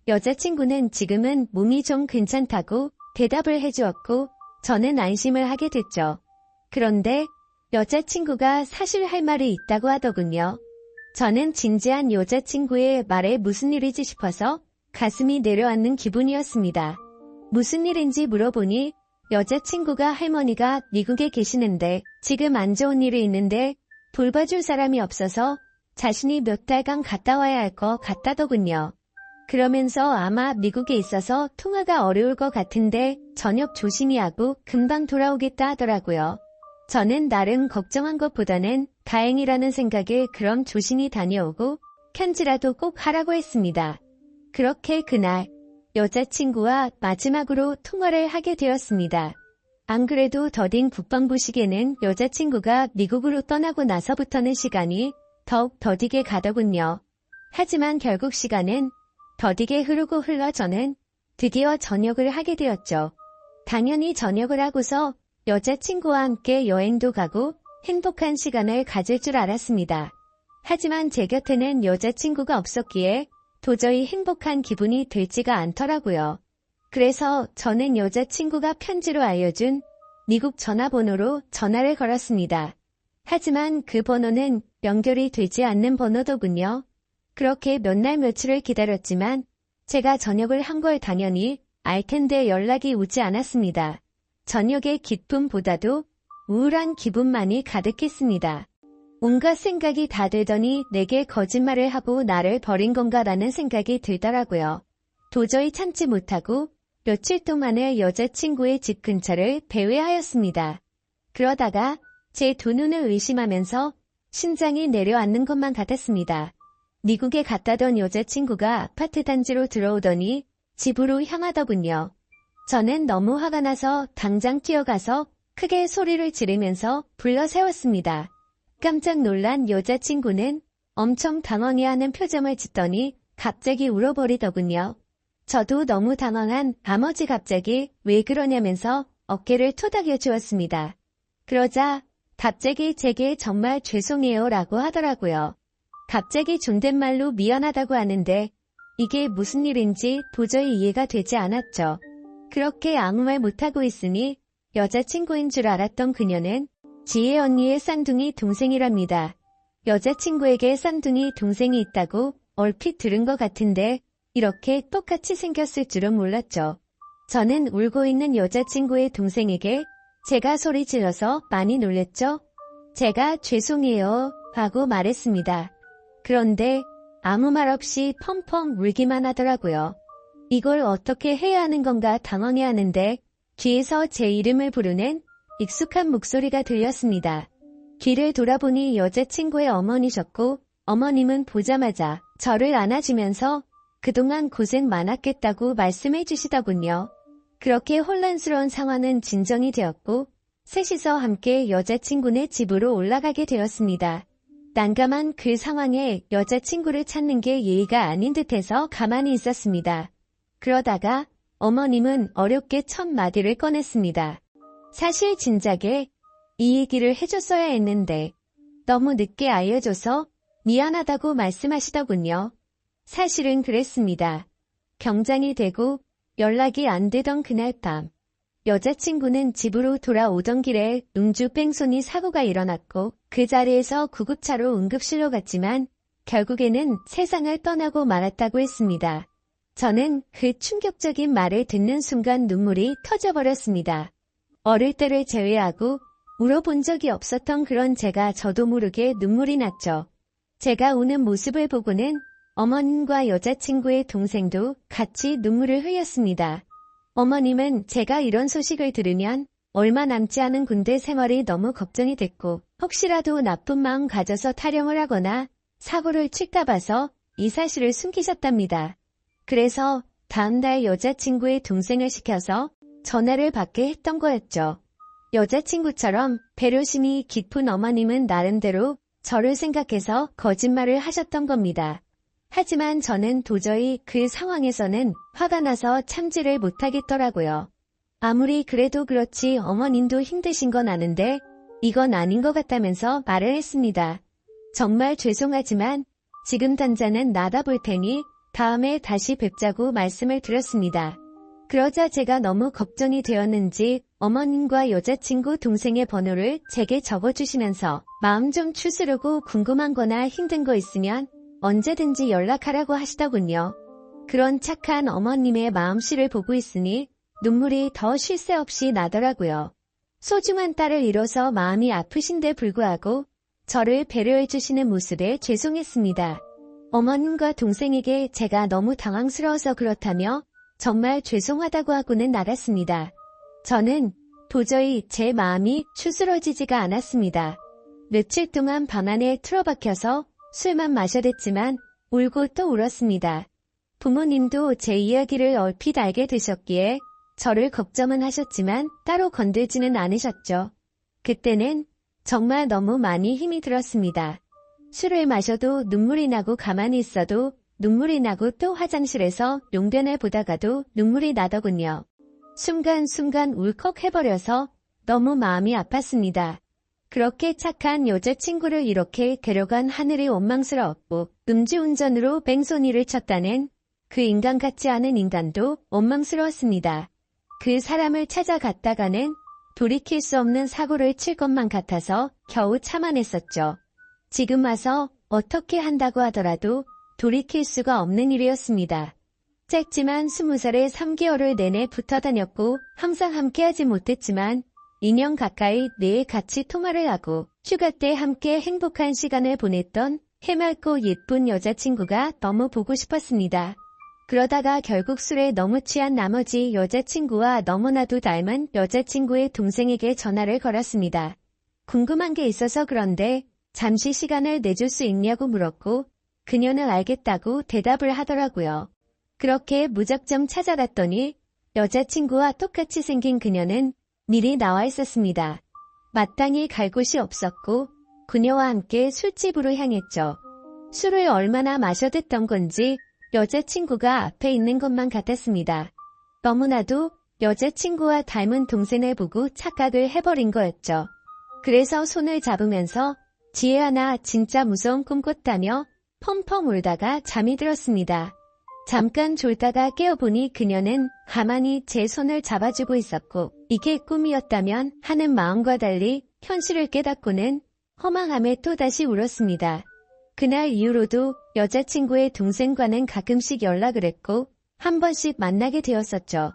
여자친구는 지금은 몸이 좀 괜찮다고 대답을 해주었고 저는 안심을 하게 됐죠. 그런데 여자친구가 사실 할 말이 있다고 하더군요. 저는 진지한 여자친구의 말에 무슨 일이지 싶어서 가슴이 내려앉는 기분이었습니다. 무슨 일인지 물어보니 여자친구가 할머니가 미국에 계시는데 지금 안 좋은 일이 있는데 돌봐줄 사람이 없어서 자신이 몇 달간 갔다 와야 할 것 같다더군요. 그러면서 아마 미국에 있어서 통화가 어려울 것 같은데 저녁 조심히 하고 금방 돌아오겠다 하더라고요. 저는 나름 걱정한 것보다는 다행이라는 생각에 그럼 조심히 다녀오고 편지라도 꼭 하라고 했습니다. 그렇게 그날 여자친구와 마지막으로 통화를 하게 되었습니다. 안 그래도 더딘 국방부 시기에는 여자친구가 미국으로 떠나고 나서부터는 시간이 더욱 더디게 가더군요. 하지만 결국 시간은 더디게 흐르고 흘러 저는 드디어 전역을 하게 되었죠. 당연히 전역을 하고서 여자친구와 함께 여행도 가고 행복한 시간을 가질 줄 알았습니다. 하지만 제 곁에는 여자친구가 없었기에 도저히 행복한 기분이 들지가 않더라고요. 그래서 저는 여자친구가 편지로 알려준 미국 전화번호로 전화를 걸었습니다. 하지만 그 번호는 연결이 되지 않는 번호더군요. 그렇게 몇 날 며칠을 기다렸지만 제가 전역을 한 걸 당연히 알 텐데 연락이 오지 않았습니다. 저녁의 기쁨보다도 우울한 기분만이 가득했습니다. 온갖 생각이 다 들더니 내게 거짓말을 하고 나를 버린 건가라는 생각이 들더라고요. 도저히 참지 못하고 며칠 동안을 여자친구의 집 근처를 배회하였습니다. 그러다가 제 두 눈을 의심하면서 심장이 내려앉는 것만 같았습니다. 미국에 갔다던 여자친구가 아파트 단지로 들어오더니 집으로 향하더군요. 저는 너무 화가 나서 당장 뛰어가서 크게 소리를 지르면서 불러 세웠습니다. 깜짝 놀란 여자친구는 엄청 당황해하는 표정을 짓더니 갑자기 울어버리더군요. 저도 너무 당황한 나머지 갑자기 왜 그러냐면서 어깨를 토닥여 주었습니다. 그러자 갑자기 제게 정말 죄송해요 라고 하더라고요. 갑자기 존댓말로 미안하다고 하는데 이게 무슨 일인지 도저히 이해가 되지 않았죠. 그렇게 아무 말 못하고 있으니 여자친구인 줄 알았던 그녀는 지혜 언니의 쌍둥이 동생이랍니다. 여자친구에게 쌍둥이 동생이 있다고 얼핏 들은 것 같은데 이렇게 똑같이 생겼을 줄은 몰랐죠. 저는 울고 있는 여자친구의 동생에게 제가 소리 질러서 많이 놀랬죠. 제가 죄송해요 하고 말했습니다. 그런데 아무 말 없이 펑펑 울기만 하더라고요. 이걸 어떻게 해야 하는 건가 당황해하는데 뒤에서 제 이름을 부르는 익숙한 목소리가 들렸습니다. 뒤를 돌아보니 여자친구의 어머니셨고 어머님은 보자마자 저를 안아주면서 그동안 고생 많았겠다고 말씀해 주시더군요. 그렇게 혼란스러운 상황은 진정이 되었고 셋이서 함께 여자친구네 집으로 올라가게 되었습니다. 난감한 그 상황에 여자친구를 찾는 게 예의가 아닌 듯해서 가만히 있었습니다. 그러다가 어머님은 어렵게 첫 마디를 꺼냈습니다. 사실 진작에 이 얘기를 해줬어야 했는데 너무 늦게 알려줘서 미안하다고 말씀하시더군요. 사실은 그랬습니다. 경장이 되고 연락이 안 되던 그날 밤 여자친구는 집으로 돌아오던 길에 음주 뺑소니 사고가 일어났고 그 자리에서 구급차로 응급실로 갔지만 결국에는 세상을 떠나고 말았다고 했습니다. 저는 그 충격적인 말을 듣는 순간 눈물이 터져버렸습니다. 어릴 때를 제외하고 울어본 적이 없었던 그런 제가 저도 모르게 눈물이 났죠. 제가 우는 모습을 보고는 어머님과 여자친구의 동생도 같이 눈물을 흘렸습니다. 어머님은 제가 이런 소식을 들으면 얼마 남지 않은 군대 생활이 너무 걱정이 됐고 혹시라도 나쁜 마음 가져서 타령을 하거나 사고를 칠까 봐서 이 사실을 숨기셨답니다. 그래서 다음날 여자친구의 동생을 시켜서 전화를 받게 했던 거였죠. 여자친구처럼 배려심이 깊은 어머님은 나름대로 저를 생각해서 거짓말을 하셨던 겁니다. 하지만 저는 도저히 그 상황에서는 화가 나서 참지를 못하겠더라고요. 아무리 그래도 그렇지 어머님도 힘드신 건 아는데 이건 아닌 것 같다면서 말을 했습니다. 정말 죄송하지만 지금 당장은 나가볼 테니 다음에 다시 뵙자고 말씀을 드렸습니다. 그러자 제가 너무 걱정이 되었는지 어머님과 여자친구 동생의 번호를 제게 적어주시면서 마음 좀 추스르고 궁금한 거나 힘든 거 있으면 언제든지 연락하라고 하시더군요. 그런 착한 어머님의 마음씨를 보고 있으니 눈물이 더 쉴 새 없이 나더라고요. 소중한 딸을 잃어서 마음이 아프신데 불구하고 저를 배려해 주시는 모습에 죄송했습니다. 어머님과 동생에게 제가 너무 당황스러워서 그렇다며 정말 죄송하다고 하고는 나갔습니다. 저는 도저히 제 마음이 추스러지지가 않았습니다. 며칠 동안 방 안에 틀어박혀서 술만 마셔댔지만 울고 또 울었습니다. 부모님도 제 이야기를 얼핏 알게 되셨기에 저를 걱정은 하셨지만 따로 건들지는 않으셨죠. 그때는 정말 너무 많이 힘이 들었습니다. 술을 마셔도 눈물이 나고 가만히 있어도 눈물이 나고 또 화장실에서 용변을 보다가도 눈물이 나더군요. 순간순간 울컥해버려서 너무 마음이 아팠습니다. 그렇게 착한 여자친구를 이렇게 데려간 하늘이 원망스러웠고 음주운전으로 뺑소니를 쳤다는 그 인간 같지 않은 인간도 원망스러웠습니다. 그 사람을 찾아갔다가는 돌이킬 수 없는 사고를 칠 것만 같아서 겨우 참아냈었죠. 지금 와서 어떻게 한다고 하더라도 돌이킬 수가 없는 일이었습니다. 짧지만 20살에 3개월을 내내 붙어 다녔고 항상 함께하지 못했지만 2년 가까이 매일 같이 통화를 하고 휴가 때 함께 행복한 시간을 보냈던 해맑고 예쁜 여자친구가 너무 보고 싶었습니다. 그러다가 결국 술에 너무 취한 나머지 여자친구와 너무나도 닮은 여자친구의 동생에게 전화를 걸었습니다. 궁금한 게 있어서 그런데 잠시 시간을 내줄 수 있냐고 물었고 그녀는 알겠다고 대답을 하더라고요. 그렇게 무작정 찾아갔더니 여자친구와 똑같이 생긴 그녀는 미리 나와 있었습니다. 마땅히 갈 곳이 없었고 그녀와 함께 술집으로 향했죠. 술을 얼마나 마셔댔던 건지 여자친구가 앞에 있는 것만 같았습니다. 너무나도 여자친구와 닮은 동생을 보고 착각을 해버린 거였죠. 그래서 손을 잡으면서 지혜야 진짜 무서운 꿈 꿨다며 펑펑 울다가 잠이 들었습니다. 잠깐 졸다가 깨어보니 그녀는 가만히 제 손을 잡아주고 있었고 이게 꿈이었다면 하는 마음과 달리 현실을 깨닫고는 허망함에 또다시 울었습니다. 그날 이후로도 여자친구의 동생과는 가끔씩 연락을 했고 한 번씩 만나게 되었었죠.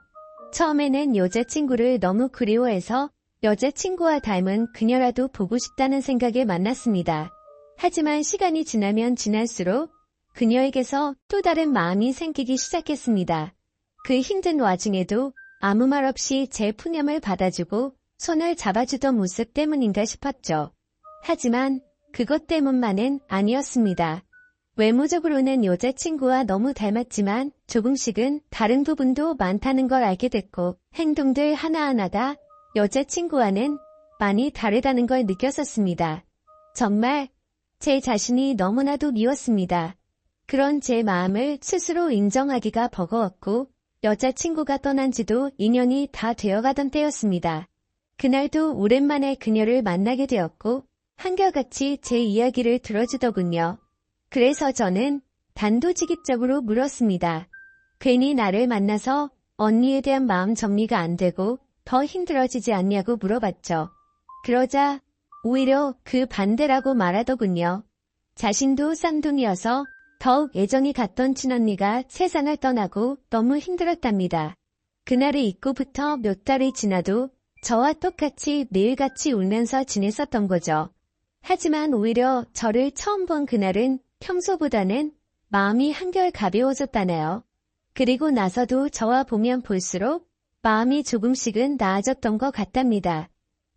처음에는 여자친구를 너무 그리워해서 여자친구와 닮은 그녀라도 보고 싶다는 생각에 만났습니다. 하지만 시간이 지나면 지날수록 그녀에게서 또 다른 마음이 생기기 시작했습니다. 그 힘든 와중에도 아무 말 없이 제 푸념을 받아주고 손을 잡아주던 모습 때문인가 싶었죠. 하지만 그것 때문만은 아니었습니다. 외모적으로는 여자친구와 너무 닮았지만 조금씩은 다른 부분도 많다는 걸 알게 됐고 행동들 하나하나가 여자친구와는 많이 다르다는 걸 느꼈었습니다. 정말 제 자신이 너무나도 미웠습니다. 그런 제 마음을 스스로 인정하기가 버거웠고 여자친구가 떠난 지도 2년이 다 되어가던 때였습니다. 그날도 오랜만에 그녀를 만나게 되었고 한결같이 제 이야기를 들어주더군요. 그래서 저는 단도직입적으로 물었습니다. 괜히 나를 만나서 언니에 대한 마음 정리가 안 되고 더 힘들어지지 않냐고 물어봤죠. 그러자 오히려 그 반대라고 말하더군요. 자신도 쌍둥이여서 더욱 애정이 갔던 친언니가 세상을 떠나고 너무 힘들었답니다. 그날을 잊고부터 몇 달이 지나도 저와 똑같이 매일같이 울면서 지냈었던 거죠. 하지만 오히려 저를 처음 본 그날은 평소보다는 마음이 한결 가벼워졌다네요. 그리고 나서도 저와 보면 볼수록 마음이 조금씩은 나아졌던 것 같답니다.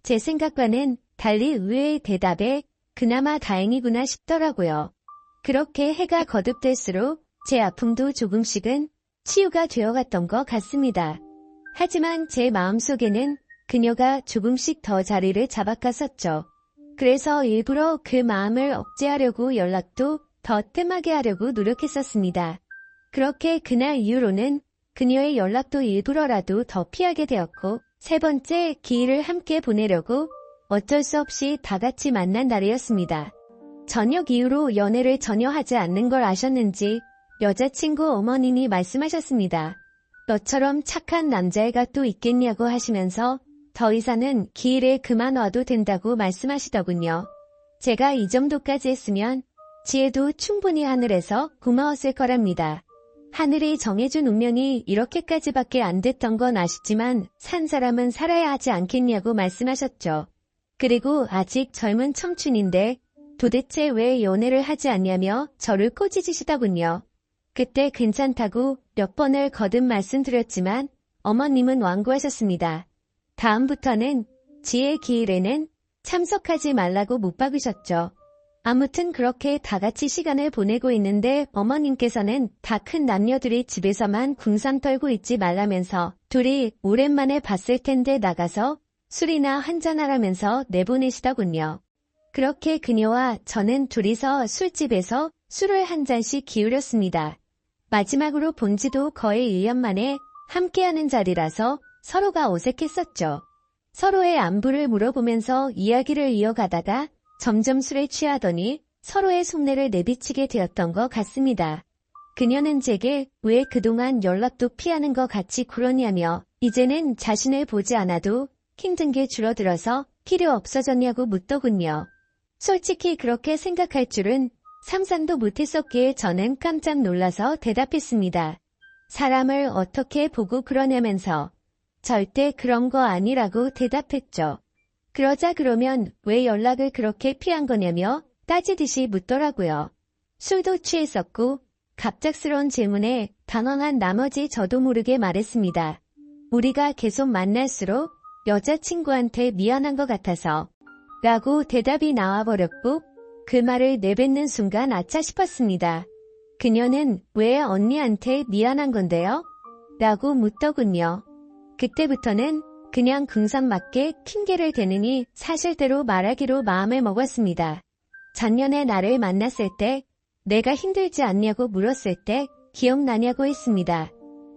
제 생각과는 달리 의외의 대답에 그나마 다행이구나 싶더라고요. 그렇게 해가 거듭될수록 제 아픔도 조금씩은 치유가 되어갔던 것 같습니다. 하지만 제 마음속에는 그녀가 조금씩 더 자리를 잡아갔었죠. 그래서 일부러 그 마음을 억제하려고 연락도 더 뜸하게 하려고 노력했었습니다. 그렇게 그날 이후로는 그녀의 연락도 일부러라도 더 피하게 되었고 세 번째 기일을 함께 보내려고 어쩔 수 없이 다 같이 만난 날이었습니다. 저녁 이후로 연애를 전혀 하지 않는 걸 아셨는지 여자친구 어머님이 말씀하셨습니다. 너처럼 착한 남자애가 또 있겠냐고 하시면서 더 이상은 기일에 그만 와도 된다고 말씀하시더군요. 제가 이 정도까지 했으면 지혜도 충분히 하늘에서 고마웠을 거랍니다. 하늘이 정해준 운명이 이렇게까지밖에 안 됐던 건 아시지만 산 사람은 살아야 하지 않겠냐고 말씀하셨죠. 그리고 아직 젊은 청춘인데 도대체 왜 연애를 하지 않냐며 저를 꼬지지시더군요. 그때 괜찮다고 몇 번을 거듭 말씀드렸지만 어머님은 완고하셨습니다. 다음부터는 지혜 기일에는 참석하지 말라고 못 박으셨죠. 아무튼 그렇게 다 같이 시간을 보내고 있는데 어머님께서는 다 큰 남녀들이 집에서만 궁상 떨고 있지 말라면서 둘이 오랜만에 봤을 텐데 나가서 술이나 한잔하라면서 내보내시더군요. 그렇게 그녀와 저는 둘이서 술집에서 술을 한 잔씩 기울였습니다. 마지막으로 본 지도 거의 1년 만에 함께하는 자리라서 서로가 어색했었죠. 서로의 안부를 물어보면서 이야기를 이어가다가 점점 술에 취하더니 서로의 속내를 내비치게 되었던 것 같습니다. 그녀는 제게 왜 그동안 연락도 피하는 것 같이 그러냐며 이제는 자신을 보지 않아도 힘든 게 줄어들어서 필요 없어졌냐고 묻더군요. 솔직히 그렇게 생각할 줄은 상상도 못했었기에 저는 깜짝 놀라서 대답했습니다. 사람을 어떻게 보고 그러냐면서 절대 그런 거 아니라고 대답했죠. 그러자 그러면 왜 연락을 그렇게 피한 거냐며 따지듯이 묻더라고요. 술도 취했었고 갑작스러운 질문에 당황한 나머지 저도 모르게 말했습니다. 우리가 계속 만날수록 여자친구한테 미안한 것 같아서 라고 대답이 나와버렸고 그 말을 내뱉는 순간 아차 싶었습니다. 그녀는 왜 언니한테 미안한 건데요? 라고 묻더군요. 그때부터는 그냥 궁상맞게 핑계를 대느니 사실대로 말하기로 마음을 먹었습니다. 작년에 나를 만났을 때 내가 힘들지 않냐고 물었을 때 기억나냐고 했습니다.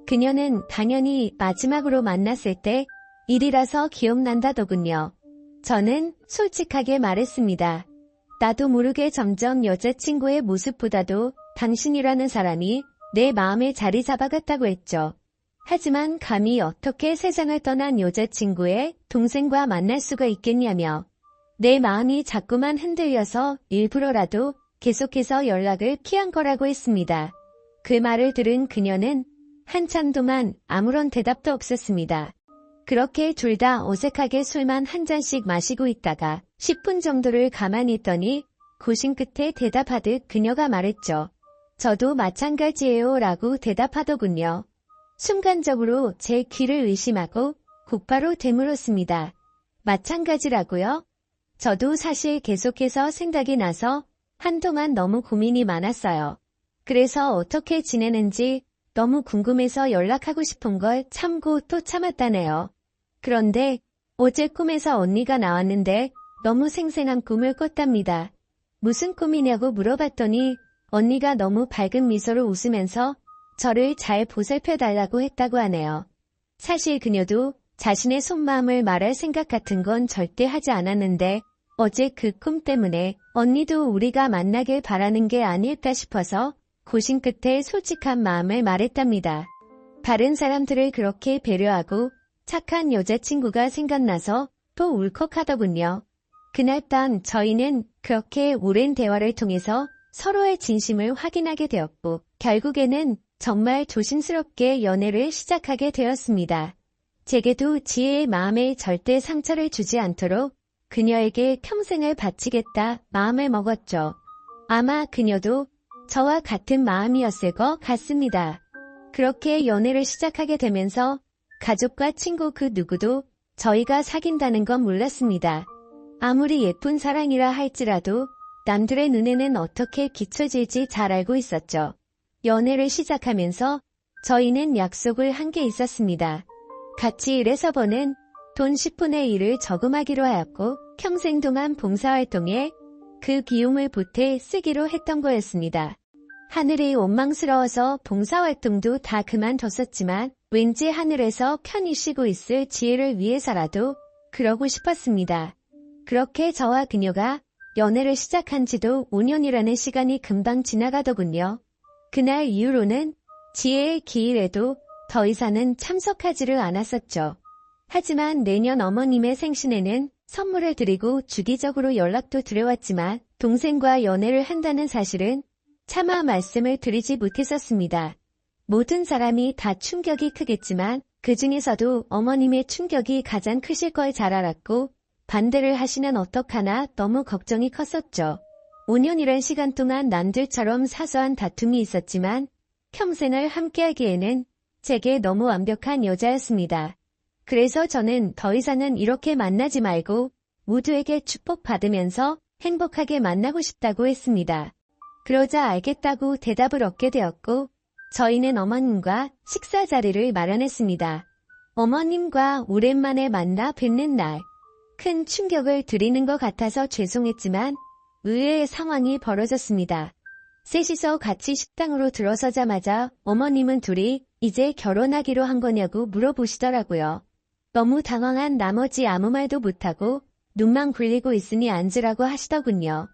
그녀는 당연히 마지막으로 만났을 때 일이라서 기억난다더군요. 저는 솔직하게 말했습니다. 나도 모르게 점점 여자친구의 모습보다도 당신이라는 사람이 내 마음에 자리 잡아갔다고 했죠. 하지만 감히 어떻게 세상을 떠난 여자친구의 동생과 만날 수가 있겠냐며 내 마음이 자꾸만 흔들려서 일부러라도 계속해서 연락을 피한 거라고 했습니다. 그 말을 들은 그녀는 한참 동안 아무런 대답도 없었습니다. 그렇게 둘 다 어색하게 술만 한 잔씩 마시고 있다가 10분 정도를 가만히 있더니 고심 끝에 대답하듯 그녀가 말했죠. 저도 마찬가지예요 라고 대답하더군요. 순간적으로 제 귀를 의심하고 곧바로 되물었습니다. 마찬가지라고요? 저도 사실 계속해서 생각이 나서 한동안 너무 고민이 많았어요. 그래서 어떻게 지내는지 너무 궁금해서 연락하고 싶은 걸 참고 또 참았다네요. 그런데 어제 꿈에서 언니가 나왔는데 너무 생생한 꿈을 꿨답니다. 무슨 꿈이냐고 물어봤더니 언니가 너무 밝은 미소로 웃으면서 저를 잘 보살펴달라고 했다고 하네요. 사실 그녀도 자신의 속마음을 말할 생각 같은 건 절대 하지 않았는데 어제 그 꿈 때문에 언니도 우리가 만나길 바라는 게 아닐까 싶어서 고심 끝에 솔직한 마음을 말했답니다. 다른 사람들을 그렇게 배려하고 착한 여자친구가 생각나서 또 울컥하더군요. 그날 밤 저희는 그렇게 오랜 대화를 통해서 서로의 진심을 확인하게 되었고 결국에는 정말 조심스럽게 연애를 시작하게 되었습니다. 제게도 지혜의 마음에 절대 상처를 주지 않도록 그녀에게 평생을 바치겠다 마음을 먹었죠. 아마 그녀도 저와 같은 마음이었을 것 같습니다. 그렇게 연애를 시작하게 되면서 가족과 친구 그 누구도 저희가 사귄다는 건 몰랐습니다. 아무리 예쁜 사랑이라 할지라도 남들의 눈에는 어떻게 비춰질지 잘 알고 있었죠. 연애를 시작하면서 저희는 약속을 한 게 있었습니다. 같이 일해서 버는 돈 10분의 1을 저금하기로 하였고 평생 동안 봉사활동에 그 비용을 보태 쓰기로 했던 거였습니다. 하늘이 원망스러워서 봉사활동도 다 그만뒀었지만 왠지 하늘에서 편히 쉬고 있을 지혜를 위해서라도 그러고 싶었습니다. 그렇게 저와 그녀가 연애를 시작한 지도 5년이라는 시간이 금방 지나가더군요. 그날 이후로는 지혜의 기일에도 더 이상은 참석하지를 않았었죠. 하지만 내년 어머님의 생신에는 선물을 드리고 주기적으로 연락도 드려왔지만 동생과 연애를 한다는 사실은 차마 말씀을 드리지 못했었습니다. 모든 사람이 다 충격이 크겠지만 그 중에서도 어머님의 충격이 가장 크실 걸 잘 알았고 반대를 하시면 어떡하나 너무 걱정이 컸었죠. 5년이란 시간 동안 남들처럼 사소한 다툼이 있었지만 평생을 함께하기에는 제게 너무 완벽한 여자였습니다. 그래서 저는 더 이상은 이렇게 만나지 말고 모두에게 축복받으면서 행복하게 만나고 싶다고 했습니다. 그러자 알겠다고 대답을 얻게 되었고 저희는 어머님과 식사 자리를 마련했습니다. 어머님과 오랜만에 만나 뵙는 날, 큰 충격을 드리는 것 같아서 죄송했지만 의외의 상황이 벌어졌습니다. 셋이서 같이 식당으로 들어서자마자 어머님은 둘이 이제 결혼하기로 한 거냐고 물어보시더라고요. 너무 당황한 나머지 아무 말도 못하고 눈만 굴리고 있으니 앉으라고 하시더군요.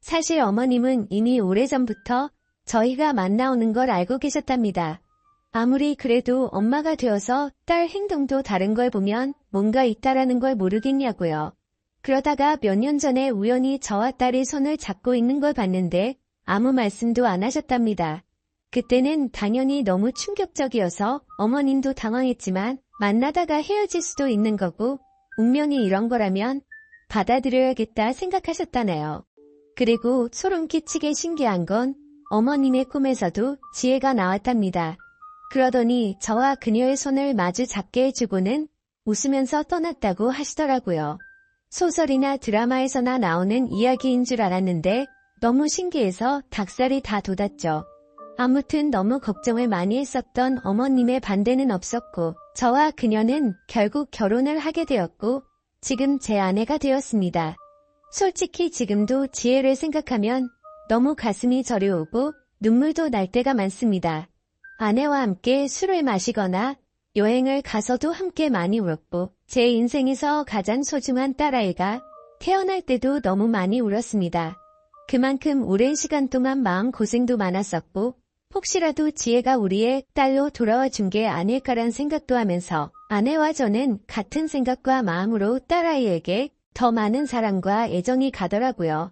사실 어머님은 이미 오래전부터 저희가 만나오는 걸 알고 계셨답니다. 아무리 그래도 엄마가 되어서 딸 행동도 다른 걸 보면 뭔가 있다라는 걸 모르겠냐고요. 그러다가 몇 년 전에 우연히 저와 딸이 손을 잡고 있는 걸 봤는데 아무 말씀도 안 하셨답니다. 그때는 당연히 너무 충격적이어서 어머님도 당황했지만 만나다가 헤어질 수도 있는 거고 운명이 이런 거라면 받아들여야겠다 생각하셨다네요. 그리고 소름 끼치게 신기한 건 어머님의 꿈에서도 지혜가 나왔답니다. 그러더니 저와 그녀의 손을 마주 잡게 해주고는 웃으면서 떠났다고 하시더라고요. 소설이나 드라마에서나 나오는 이야기인 줄 알았는데 너무 신기해서 닭살이 다 돋았죠. 아무튼 너무 걱정을 많이 했었던 어머님의 반대는 없었고 저와 그녀는 결국 결혼을 하게 되었고 지금 제 아내가 되었습니다. 솔직히 지금도 지혜를 생각하면 너무 가슴이 저려오고 눈물도 날 때가 많습니다. 아내와 함께 술을 마시거나 여행을 가서도 함께 많이 울었고 제 인생에서 가장 소중한 딸아이가 태어날 때도 너무 많이 울었습니다. 그만큼 오랜 시간 동안 마음고생도 많았었고 혹시라도 지혜가 우리의 딸로 돌아와 준 게 아닐까란 생각도 하면서 아내와 저는 같은 생각과 마음으로 딸아이에게 더 많은 사랑과 애정이 가더라고요.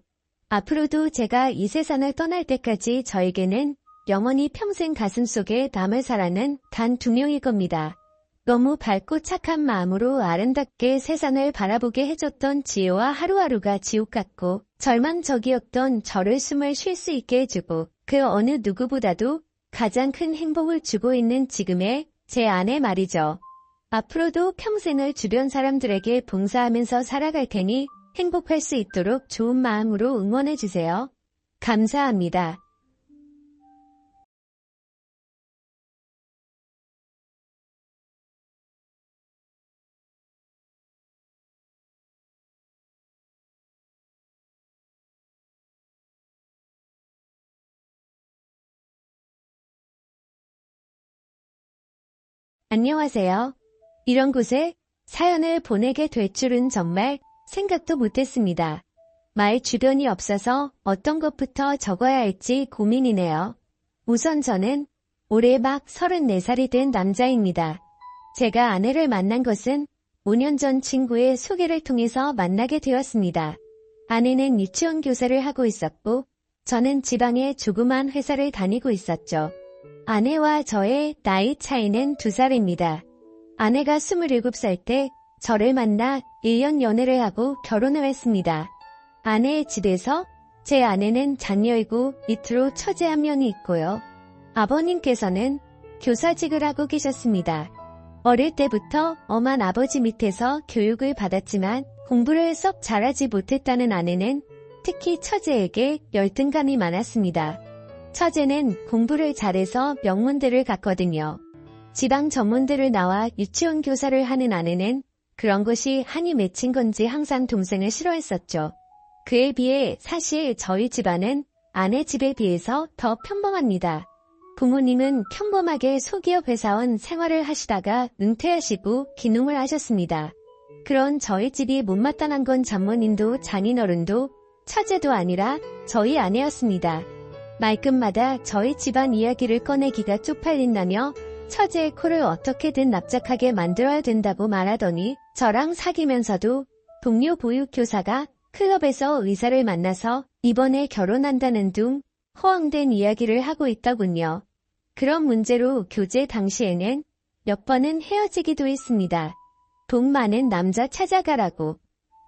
앞으로도 제가 이 세상을 떠날 때까지 저에게는 영원히 평생 가슴속에 남을 사람은 단 2명일 겁니다. 너무 밝고 착한 마음으로 아름답게 세상을 바라보게 해줬던 지혜와 하루하루가 지옥 같고 절망적이었던 저를 숨을 쉴 수 있게 해주고 그 어느 누구보다도 가장 큰 행복을 주고 있는 지금의 제 아내 말이죠. 앞으로도 평생을 주변 사람들에게 봉사하면서 살아갈 테니 행복할 수 있도록 좋은 마음으로 응원해주세요. 감사합니다. 안녕하세요. 이런 곳에 사연을 보내게 될 줄은 정말 생각도 못했습니다. 말 주변이 없어서 어떤 것부터 적어야 할지 고민이네요. 우선 저는 올해 막 34살이 된 남자입니다. 제가 아내를 만난 것은 5년 전 친구의 소개를 통해서 만나게 되었습니다. 아내는 유치원 교사를 하고 있었고 저는 지방의 조그만 회사를 다니고 있었죠. 아내와 저의 나이 차이는 2살입니다. 아내가 27살 때 저를 만나 1년 연애를 하고 결혼을 했습니다. 아내의 집에서 제 아내는 장녀이고 밑으로 처제 한 명이 있고요. 아버님께서는 교사직을 하고 계셨습니다. 어릴 때부터 엄한 아버지 밑에서 교육을 받았지만 공부를 썩 잘하지 못했다는 아내는 특히 처제에게 열등감이 많았습니다. 처제는 공부를 잘해서 명문대를 갔거든요. 지방 전문대를 나와 유치원 교사를 하는 아내는 그런 것이 한이 맺힌 건지 항상 동생을 싫어했었죠. 그에 비해 사실 저희 집안은 아내 집에 비해서 더 평범합니다. 부모님은 평범하게 소기업 회사원 생활을 하시다가 은퇴하시고 귀농을 하셨습니다. 그런 저희 집이 못마땅한 건 장모님도 장인어른도 처제도 아니라 저희 아내였습니다. 말끝마다 저희 집안 이야기를 꺼내기가 쪽팔린다며 처제의 코를 어떻게든 납작하게 만들어야 된다고 말하더니 저랑 사귀면서도 동료 보육교사가 클럽에서 의사를 만나서 이번에 결혼한다는 둥 허황된 이야기를 하고 있더군요. 그런 문제로 교제 당시에는 몇 번은 헤어지기도 했습니다. 돈 많은 남자 찾아가라고.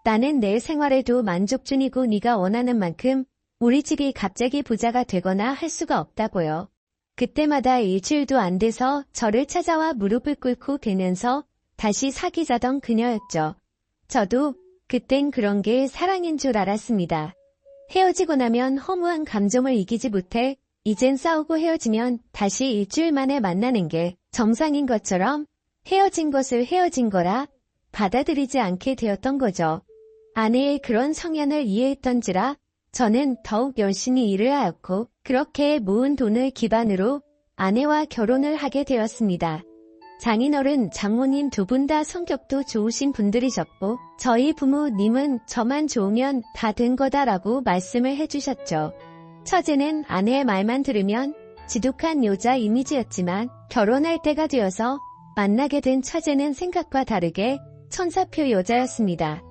나는 내 생활에도 만족 중이고 네가 원하는 만큼 우리 집이 갑자기 부자가 되거나 할 수가 없다고요. 그때마다 일주일도 안 돼서 저를 찾아와 무릎을 꿇고 대면서 다시 사귀자던 그녀였죠. 저도 그땐 그런 게 사랑인 줄 알았습니다. 헤어지고 나면 허무한 감정을 이기지 못해 이젠 싸우고 헤어지면 다시 일주일 만에 만나는 게 정상인 것처럼 헤어진 것을 헤어진 거라 받아들이지 않게 되었던 거죠. 아내의 그런 성향을 이해했던지라 저는 더욱 열심히 일을 하였고 그렇게 모은 돈을 기반으로 아내와 결혼을 하게 되었습니다. 장인어른, 장모님 2분 다 성격도 좋으신 분들이셨고 저희 부모님은 저만 좋으면 다 된 거다라고 말씀을 해주셨죠. 처제는 아내의 말만 들으면 지독한 여자 이미지였지만 결혼할 때가 되어서 만나게 된 처제는 생각과 다르게 천사표 여자였습니다.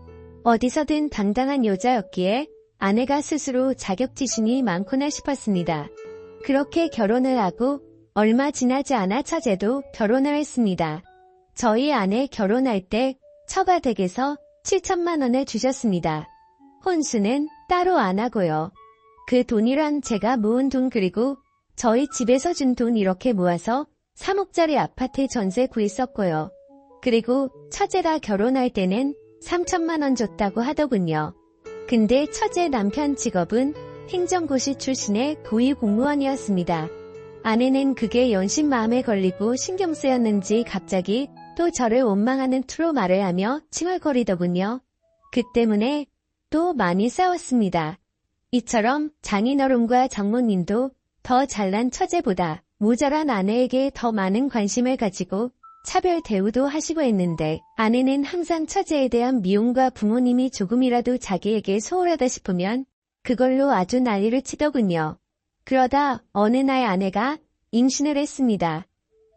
어디서든 당당한 여자였기에 아내가 스스로 자격지심이 많구나 싶었습니다. 그렇게 결혼을 하고 얼마 지나지 않아 처제도 결혼을 했습니다. 저희 아내 결혼할 때 처가 댁에서 7천만 원을 주셨습니다. 혼수는 따로 안 하고요. 그 돈이란 제가 모은 돈 그리고 저희 집에서 준 돈 이렇게 모아서 3억짜리 아파트 전세 구했었고요. 그리고 처제가 결혼할 때는 3천만 원 줬다고 하더군요. 근데 처제 남편 직업은 행정고시 출신의 고위공무원이었습니다. 아내는 그게 연신 마음에 걸리고 신경 쓰였는지 갑자기 또 저를 원망하는 투로 말을 하며 칭얼거리더군요. 그 때문에 또 많이 싸웠습니다. 이처럼 장인어른과 장모님도 더 잘난 처제보다 모자란 아내에게 더 많은 관심을 가지고 차별 대우도 하시고 했는데 아내는 항상 처제에 대한 미움과 부모님이 조금이라도 자기에게 소홀하다 싶으면 그걸로 아주 난리를 치더군요. 그러다 어느 날 아내가 임신을 했습니다.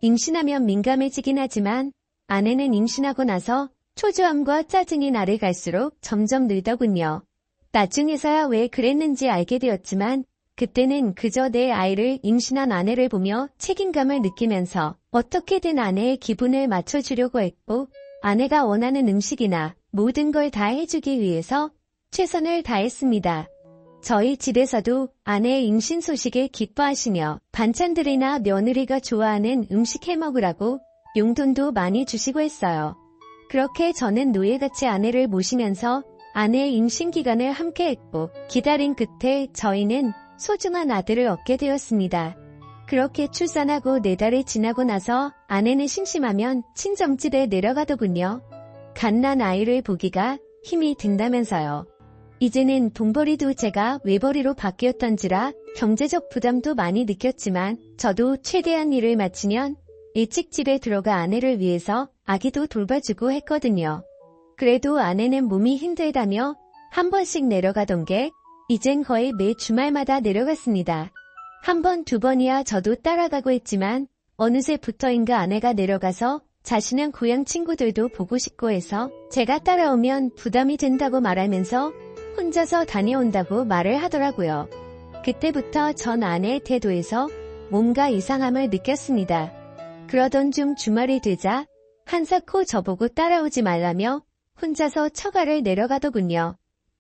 임신하면 민감해지긴 하지만 아내는 임신하고 나서 초조함과 짜증이 날을 갈수록 점점 늘더군요. 나중에서야 왜 그랬는지 알게 되었지만 그때는 그저 내 아이를 임신한 아내를 보며 책임감을 느끼면서 어떻게든 아내의 기분을 맞춰주려고 했고 아내가 원하는 음식이나 모든 걸 다 해주기 위해서 최선을 다했습니다. 저희 집에서도 아내의 임신 소식에 기뻐하시며 반찬들이나 며느리가 좋아하는 음식 해먹으라고 용돈도 많이 주시고 했어요. 그렇게 저는 노예같이 아내를 모시면서 아내의 임신 기간을 함께 했고 기다린 끝에 저희는 소중한 아들을 얻게 되었습니다. 그렇게 출산하고 4달이 지나고 나서 아내는 심심하면 친정집에 내려가더군요. 갓난 아이를 보기가 힘이 든다면서요. 이제는 돈벌이도 제가 외벌이로 바뀌었던지라 경제적 부담도 많이 느꼈지만 저도 최대한 일을 마치면 일찍 집에 들어가 아내를 위해서 아기도 돌봐주고 했거든요. 그래도 아내는 몸이 힘들다며 한 번씩 내려가던 게 이젠 거의 매 주말마다 내려갔습니다. 한 번, 2번이야 저도 따라가고 했지만 어느새부터인가 아내가 내려가서 자신은 고향 친구들도 보고 싶고 해서 제가 따라오면 부담이 된다고 말하면서 혼자서 다녀온다고 말을 하더라고요. 그때부터 전 아내의 태도에서 뭔가 이상함을 느꼈습니다. 그러던 중 주말이 되자 한사코 저보고 따라오지 말라며 혼자서 처가를 내려가더군요.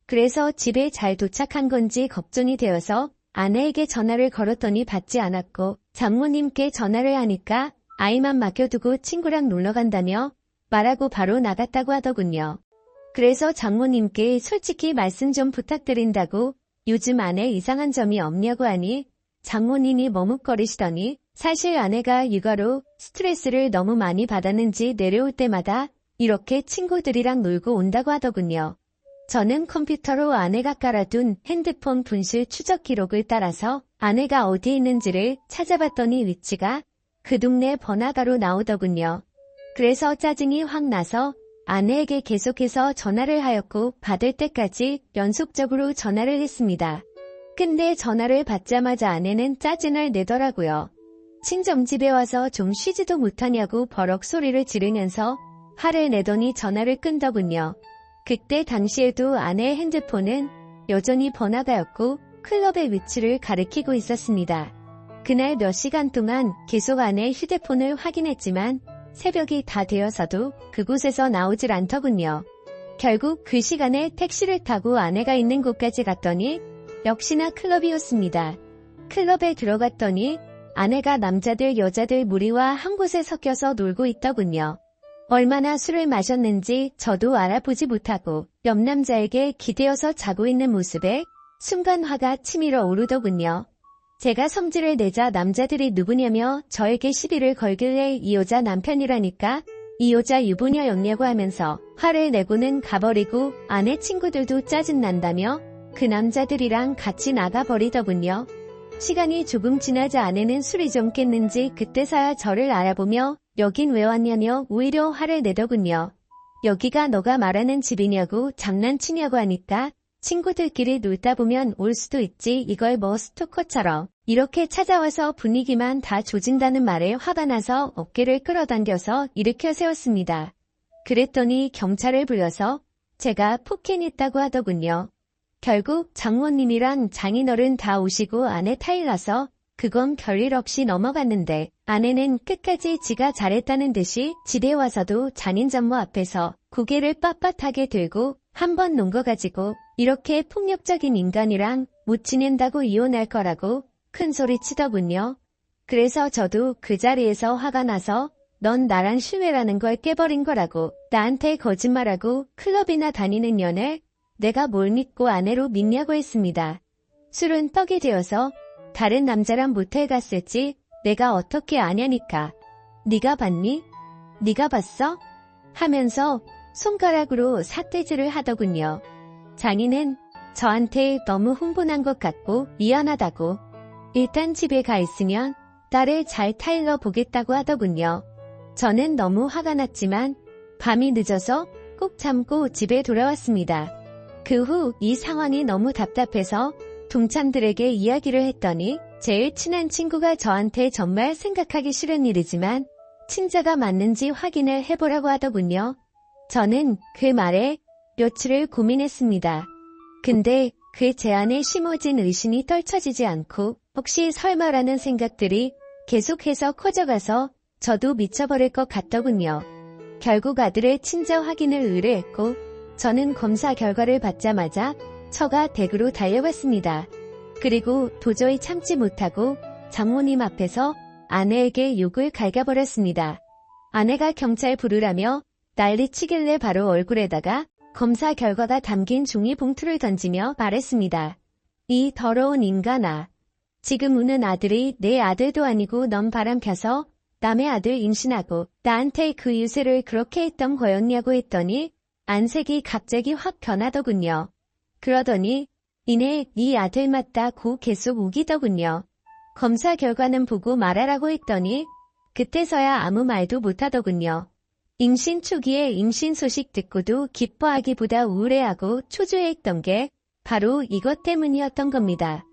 그래서 집에 잘 도착한 건지 걱정이 되어서 아내에게 전화를 걸었더니 받지 않았고 장모님께 전화를 하니까 아이만 맡겨두고 친구랑 놀러 간다며 말하고 바로 나갔다고 하더군요. 그래서 장모님께 솔직히 말씀 좀 부탁드린다고 요즘 아내 이상한 점이 없냐고 하니 장모님이 머뭇거리시더니 사실 아내가 육아로 스트레스를 너무 많이 받았는지 내려올 때마다 이렇게 친구들이랑 놀고 온다고 하더군요. 저는 컴퓨터로 아내가 깔아둔 핸드폰 분실 추적 기록을 따라서 아내가 어디에 있는지를 찾아봤더니 위치가 그 동네 번화가로 나오더군요. 그래서 짜증이 확 나서 아내에게 계속해서 전화를 하였고 받을 때까지 연속적으로 전화를 했습니다. 근데 전화를 받자마자 아내는 짜증을 내더라고요. 친정집에 와서 좀 쉬지도 못하냐고 버럭 소리를 지르면서 화를 내더니 전화를 끊더군요. 그때 당시에도 아내의 핸드폰은 여전히 번화가였고 클럽의 위치를 가리키고 있었습니다. 그날 몇 시간 동안 계속 아내의 휴대폰을 확인했지만 새벽이 다 되어서도 그곳에서 나오질 않더군요. 결국 그 시간에 택시를 타고 아내가 있는 곳까지 갔더니 역시나 클럽이었습니다. 클럽에 들어갔더니 아내가 남자들 여자들 무리와 한 곳에 섞여서 놀고 있더군요. 얼마나 술을 마셨는지 저도 알아보지 못하고 옆 남자에게 기대어서 자고 있는 모습에 순간 화가 치밀어 오르더군요. 제가 성질을 내자 남자들이 누구냐며 저에게 시비를 걸길래 이 여자 남편이라니까 이 여자 유부녀였냐고 하면서 화를 내고는 가버리고 아내 친구들도 짜증난다며 그 남자들이랑 같이 나가버리더군요. 시간이 조금 지나자 아내는 술이 좀 깼는지 그때서야 저를 알아보며 여긴 왜 왔냐며 오히려 화를 내더군요. 여기가 너가 말하는 집이냐고 장난치냐고 하니까 친구들끼리 놀다 보면 올 수도 있지 이걸 뭐 스토커처럼 이렇게 찾아와서 분위기만 다 조진다는 말에 화가 나서 어깨를 끌어당겨서 일으켜 세웠습니다. 그랬더니 경찰을 불러서 제가 폭행했다고 하더군요. 결국 장모님이랑 장인어른 다 오시고 아내 타일나서 그건 별일 없이 넘어갔는데 아내는 끝까지 지가 잘했다는 듯이 집에 와서도 잔인장모 앞에서 고개를 빳빳하게 들고 한 번 논 거 가지고 이렇게 폭력적인 인간이랑 못 지낸다고 이혼할 거라고 큰 소리 치더군요. 그래서 저도 그 자리에서 화가 나서 넌 나랑 신뢰라는 걸 깨버린 거라고 나한테 거짓말하고 클럽이나 다니는 년을 내가 뭘 믿고 아내로 믿냐고 했습니다. 술은 떡이 되어서 다른 남자랑 모텔 갔을지 내가 어떻게 아냐니까. 네가 봤니? 네가 봤어? 하면서 손가락으로 삿대질을 하더군요. 장인은 저한테 너무 흥분한 것 같고 미안하다고. 일단 집에 가 있으면 딸을 잘 타일러 보겠다고 하더군요. 저는 너무 화가 났지만 밤이 늦어서 꾹 참고 집에 돌아왔습니다. 그 후 이 상황이 너무 답답해서 동창들에게 이야기를 했더니 제일 친한 친구가 저한테 정말 생각하기 싫은 일이지만 친자가 맞는지 확인을 해보라고 하더군요. 저는 그 말에 며칠을 고민했습니다. 근데 그 제안에 심어진 의심이 떨쳐지지 않고 혹시 설마라는 생각들이 계속해서 커져가서 저도 미쳐버릴 것 같더군요. 결국 아들의 친자 확인을 의뢰했고 저는 검사 결과를 받자마자 처가 댁으로 달려갔습니다. 그리고 도저히 참지 못하고 장모님 앞에서 아내에게 욕을 갈겨버렸습니다. 아내가 경찰 부르라며 난리치길래 바로 얼굴에다가 검사 결과가 담긴 종이 봉투를 던지며 말했습니다. 이 더러운 인간아. 지금 우는 아들이 내 아들도 아니고 넌 바람 펴서 남의 아들 임신하고 나한테 그 유세를 그렇게 했던 거였냐고 했더니 안색이 갑자기 확 변하더군요. 그러더니 이내 네 아들 맞다고 계속 우기더군요. 검사 결과는 보고 말하라고 했더니 그때서야 아무 말도 못하더군요. 임신 초기에 임신 소식 듣고도 기뻐하기보다 우울해하고 초조해했던 게 바로 이것 때문이었던 겁니다.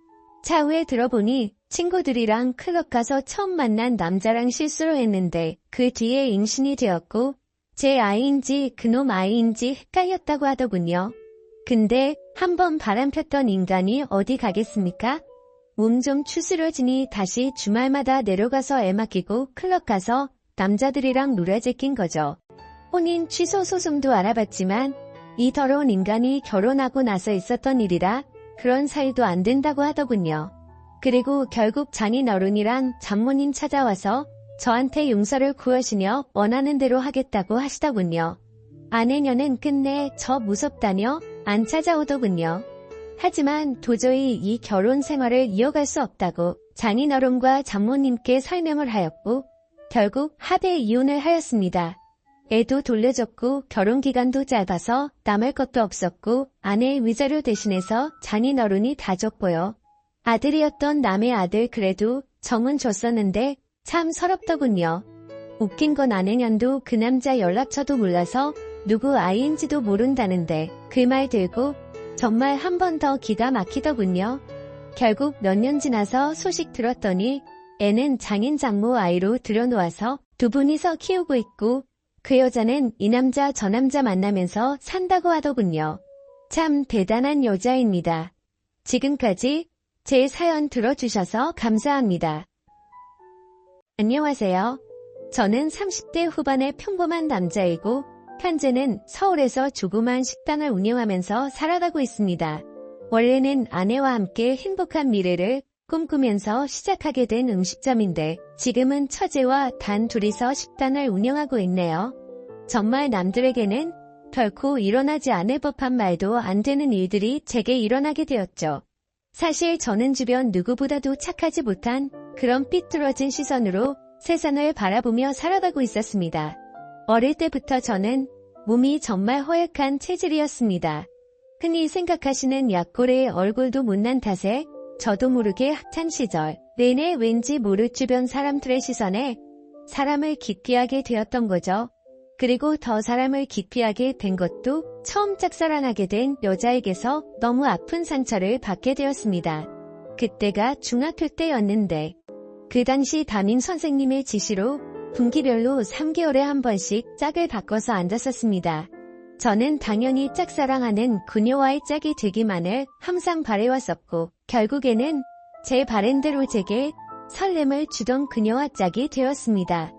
차후에 들어보니 친구들이랑 클럽 가서 처음 만난 남자랑 실수로 했는데 그 뒤에 임신이 되었고 제 아이인지 그놈 아이인지 헷갈렸다고 하더군요. 근데 한번 바람 폈던 인간이 어디 가겠습니까? 몸 좀 추스러지니 다시 주말마다 내려가서 애 맡기고 클럽 가서 남자들이랑 놀아제낀 거죠. 혼인 취소 소송도 알아봤지만 이 더러운 인간이 결혼하고 나서 있었던 일이라 그런 사이도 안 된다고 하더군요. 그리고 결국 장인어른이랑 장모님 찾아와서 저한테 용서를 구하시며 원하는 대로 하겠다고 하시더군요. 아내녀는 끝내 저 무섭다며 안 찾아오더군요. 하지만 도저히 이 결혼 생활을 이어갈 수 없다고 장인어른과 장모님께 설명을 하였고 결국 합의 이혼을 하였습니다. 애도 돌려줬고 결혼기간도 짧아서 남을 것도 없었고 아내의 위자료 대신해서 장인어른이 다 줬고요. 아들이었던 남의 아들 그래도 정은 줬었는데 참 서럽더군요. 웃긴 건 아내년도 그 남자 연락처도 몰라서 누구 아이인지도 모른다는데 그 말 들고 정말 한 번 더 기가 막히더군요. 결국 몇 년 지나서 소식 들었더니 애는 장인 장모 아이로 들여놓아서 두 분이서 키우고 있고 그 여자는 이 남자 저 남자 만나면서 산다고 하더군요. 참 대단한 여자입니다. 지금까지 제 사연 들어주셔서 감사합니다. 안녕하세요. 저는 30대 후반의 평범한 남자이고 현재는 서울에서 조그만 식당을 운영하면서 살아가고 있습니다. 원래는 아내와 함께 행복한 미래를 꿈꾸면서 시작하게 된 음식점인데 지금은 처제와 단 둘이서 식당을 운영하고 있네요. 정말 남들에게는 결코 일어나지 않을 법한 말도 안 되는 일들이 제게 일어나게 되었죠. 사실 저는 주변 누구보다도 착하지 못한 그런 삐뚤어진 시선으로 세상을 바라보며 살아가고 있었습니다. 어릴 때부터 저는 몸이 정말 허약한 체질이었습니다. 흔히 생각하시는 약골의 얼굴도 못난 탓에 저도 모르게 학창시절 내내 왠지 모를 주변 사람들의 시선에 사람을 기피하게 되었던 거죠. 그리고 더 사람을 기피하게 된 것도 처음 짝사랑하게 된 여자에게서 너무 아픈 상처를 받게 되었습니다. 그때가 중학교 때였는데 그 당시 담임 선생님의 지시로 분기별로 3개월에 한 번씩 짝을 바꿔서 앉았었습니다. 저는 당연히 짝사랑하는 그녀와의 짝이 되기만을 항상 바래왔었고 결국에는 제 바램대로 제게 설렘을 주던 그녀와 짝이 되었습니다.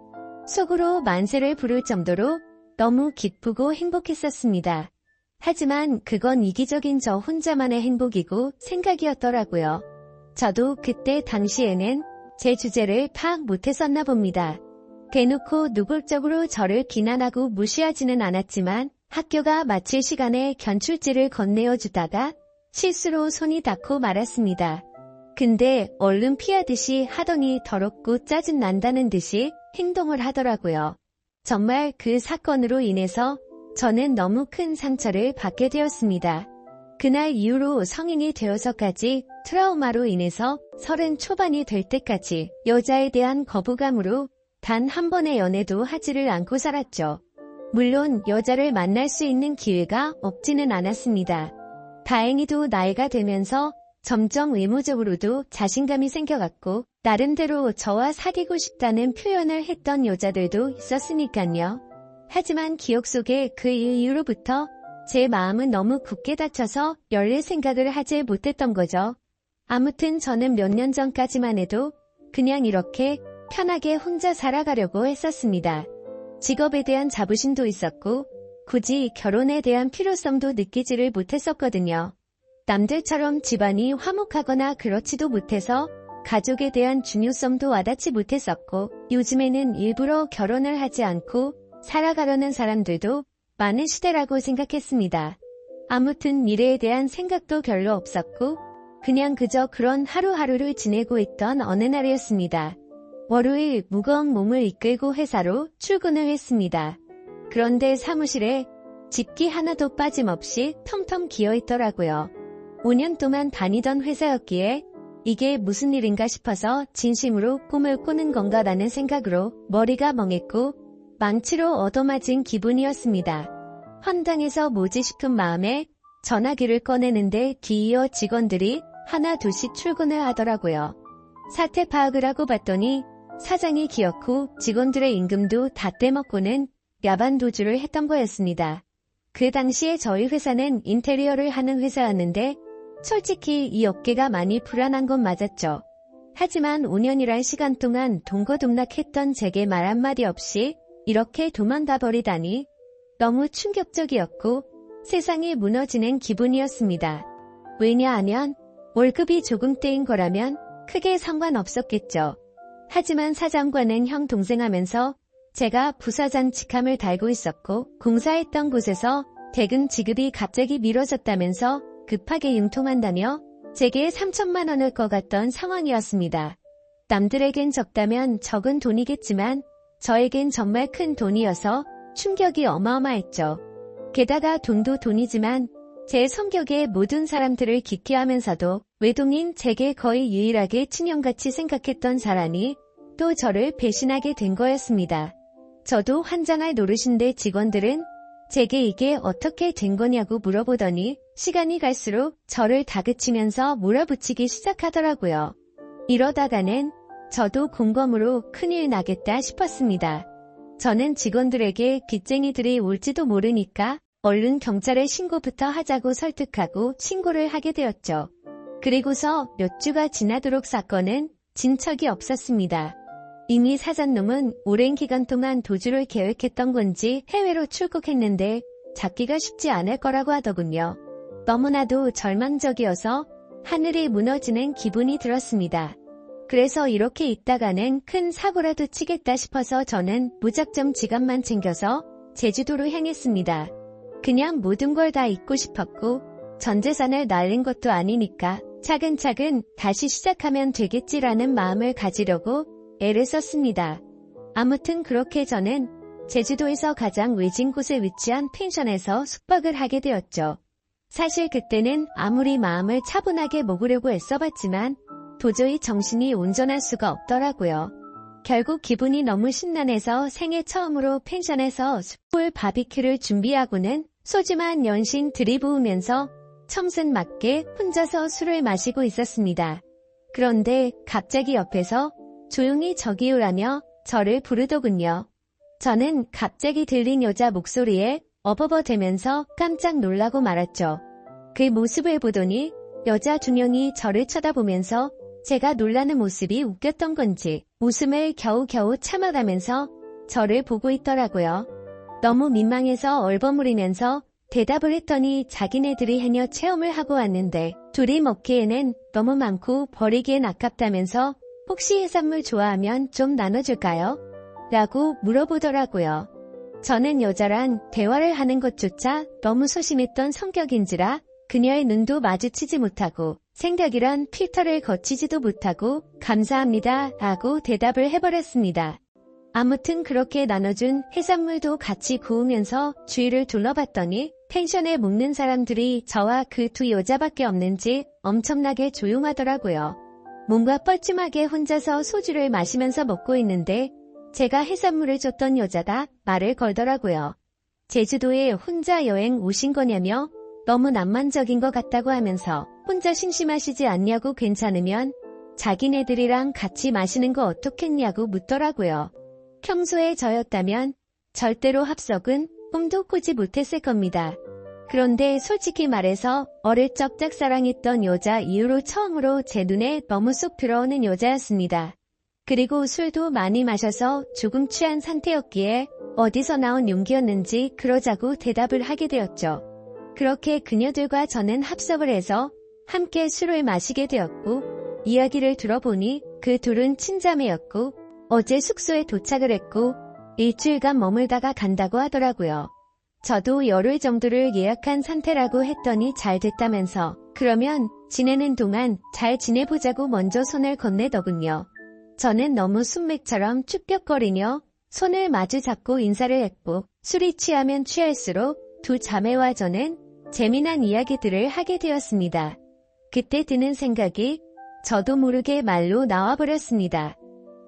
속으로 만세를 부를 정도로 너무 기쁘고 행복했었습니다. 하지만 그건 이기적인 저 혼자만의 행복이고 생각이었더라고요. 저도 그때 당시에는 제 주제를 파악 못했었나 봅니다. 대놓고 노골적으로 저를 비난하고 무시하지는 않았지만 학교가 마칠 시간에 견출지를 건네어 주다가 실수로 손이 닿고 말았습니다. 근데 얼른 피하듯이 하더니 더럽고 짜증 난다는 듯이 행동을 하더라고요. 정말 그 사건으로 인해서 저는 너무 큰 상처를 받게 되었습니다. 그날 이후로 성인이 되어서까지 트라우마로 인해서 30 초반이 될 때까지 여자에 대한 거부감으로 단 한 번의 연애도 하지를 않고 살았죠. 물론 여자를 만날 수 있는 기회가 없지는 않았습니다. 다행히도 나이가 들면서 점점 외모적으로도 자신감이 생겨갔고 나름대로 저와 사귀고 싶다는 표현을 했던 여자들도 있었으니까요. 하지만 기억 속에 그 이후로부터 제 마음은 너무 굳게 닫혀서 열릴 생각을 하지 못했던 거죠. 아무튼 저는 몇 년 전까지만 해도 그냥 이렇게 편하게 혼자 살아가려고 했었습니다. 직업에 대한 자부심도 있었고 굳이 결혼에 대한 필요성도 느끼지를 못했었거든요. 남들처럼 집안이 화목하거나 그렇지도 못해서 가족에 대한 중요성도 와닿지 못했었고 요즘에는 일부러 결혼을 하지 않고 살아가려는 사람들도 많은 시대라고 생각했습니다. 아무튼 미래에 대한 생각도 별로 없었고 그냥 그저 그런 하루하루를 지내고 있던 어느 날이었습니다. 월요일 무거운 몸을 이끌고 회사로 출근을 했습니다. 그런데 사무실에 집기 하나도 빠짐없이 텅텅 비어 있더라고요. 5년 동안 다니던 회사였기에 이게 무슨 일인가 싶어서 진심으로 꿈을 꾸는 건가라는 생각으로 머리가 멍했고 망치로 얻어맞은 기분이었습니다. 황당해서 뭐지 싶은 마음에 전화기를 꺼내는데 뒤이어 직원들이 하나 둘씩 출근을 하더라고요. 사태 파악을 하고 봤더니 사장이 기어코 직원들의 임금도 다 떼먹고는 야반 도주를 했던 거였습니다. 그 당시에 저희 회사는 인테리어를 하는 회사였는데 솔직히 이 업계가 많이 불안한 건 맞았죠. 하지만 5년이란 시간 동안 동고동락했던 제게 말 한마디 없이 이렇게 도망가 버리다니 너무 충격적이었고 세상이 무너지는 기분이었습니다. 왜냐하면 월급이 조금 떼인 거라면 크게 상관없었겠죠. 하지만 사장과는 형 동생 하면서 제가 부사장 직함을 달고 있었고 공사했던 곳에서 퇴근 지급이 갑자기 미뤄졌다면서 급하게 융통한다며 제게 3천만 원을 꺼갔던 상황이었습니다. 남들에겐 적다면 적은 돈이겠지만 저에겐 정말 큰 돈이어서 충격이 어마어마했죠. 게다가 돈도 돈이지만 제 성격에 모든 사람들을 기피하면서도 외동인 제게 거의 유일하게 친형같이 생각했던 사람이 또 저를 배신하게 된 거였습니다. 저도 환장할 노릇인데 직원들은 제게 이게 어떻게 된 거냐고 물어보더니 시간이 갈수록 저를 다그치면서 몰아붙이기 시작하더라고요. 이러다가는 저도 공범으로 큰일 나겠다 싶었습니다. 저는 직원들에게 빚쟁이들이 올지도 모르니까 얼른 경찰에 신고부터 하자고 설득하고 신고를 하게 되었죠. 그리고서 몇 주가 지나도록 사건은 진척이 없었습니다. 이미 사장놈은 오랜 기간 동안 도주를 계획했던 건지 해외로 출국했는데 잡기가 쉽지 않을 거라고 하더군요. 너무나도 절망적이어서 하늘이 무너지는 기분이 들었습니다. 그래서 이렇게 있다가는 큰 사고라도 치겠다 싶어서 저는 무작정 지갑만 챙겨서 제주도로 향했습니다. 그냥 모든 걸 다 잊고 싶었고 전 재산을 날린 것도 아니니까 차근차근 다시 시작하면 되겠지라는 마음을 가지려고 애를 썼습니다. 아무튼 그렇게 저는 제주도에서 가장 외진 곳에 위치한 펜션에서 숙박을 하게 되었죠. 사실 그때는 아무리 마음을 차분하게 먹으려고 애써봤지만 도저히 정신이 온전할 수가 없더라고요. 결국 기분이 너무 신난해서 생애 처음으로 펜션에서 숯불 바비큐를 준비하고는 소주만 연신 들이부으면서 청승 맞게 혼자서 술을 마시고 있었습니다. 그런데 갑자기 옆에서 조용히 저기요라며 저를 부르더군요. 저는 갑자기 들린 여자 목소리에 어버버대면서 깜짝 놀라고 말았죠. 그 모습을 보더니 여자 2명이 저를 쳐다보면서 제가 놀라는 모습이 웃겼던 건지 웃음을 겨우겨우 참아가면서 저를 보고 있더라고요. 너무 민망해서 얼버무리면서 대답을 했더니 자기네들이 해녀 체험을 하고 왔는데 둘이 먹기에는 너무 많고 버리기엔 아깝다면서 혹시 해산물 좋아하면 좀 나눠줄까요? 라고 물어보더라고요. 저는 여자랑 대화를 하는 것조차 너무 소심했던 성격인지라 그녀의 눈도 마주치지 못하고 생각이란 필터를 거치지도 못하고 감사합니다 하고 대답을 해버렸습니다. 아무튼 그렇게 나눠준 해산물도 같이 구우면서 주위를 둘러봤더니 펜션에 묵는 사람들이 저와 그 두 여자밖에 없는지 엄청나게 조용하더라고요. 뭔가 뻘쭘하게 혼자서 소주를 마시면서 먹고 있는데 제가 해산물을 줬던 여자가 말을 걸더라고요. 제주도에 혼자 여행 오신 거냐며 너무 낭만적인 것 같다고 하면서 혼자 심심하시지 않냐고 괜찮으면 자기네들이랑 같이 마시는 거 어떻겠냐고 묻더라고요. 평소에 저였다면 절대로 합석은 꿈도 꾸지 못했을 겁니다. 그런데 솔직히 말해서 어릴 적 짝사랑했던 여자 이후로 처음으로 제 눈에 너무 쏙 들어오는 여자였습니다. 그리고 술도 많이 마셔서 조금 취한 상태였기에 어디서 나온 용기였는지 그러자고 대답을 하게 되었죠. 그렇게 그녀들과 저는 합석을 해서 함께 술을 마시게 되었고 이야기를 들어보니 그 둘은 친자매였고 어제 숙소에 도착을 했고 일주일간 머물다가 간다고 하더라고요. 저도 열흘 정도를 예약한 상태라고 했더니 잘 됐다면서 그러면 지내는 동안 잘 지내보자고 먼저 손을 건네더군요. 저는 너무 순맥처럼 쭈뼛거리며 손을 마주 잡고 인사를 했고 술이 취하면 취할수록 두 자매와 저는 재미난 이야기들을 하게 되었습니다. 그때 드는 생각이 저도 모르게 말로 나와버렸습니다.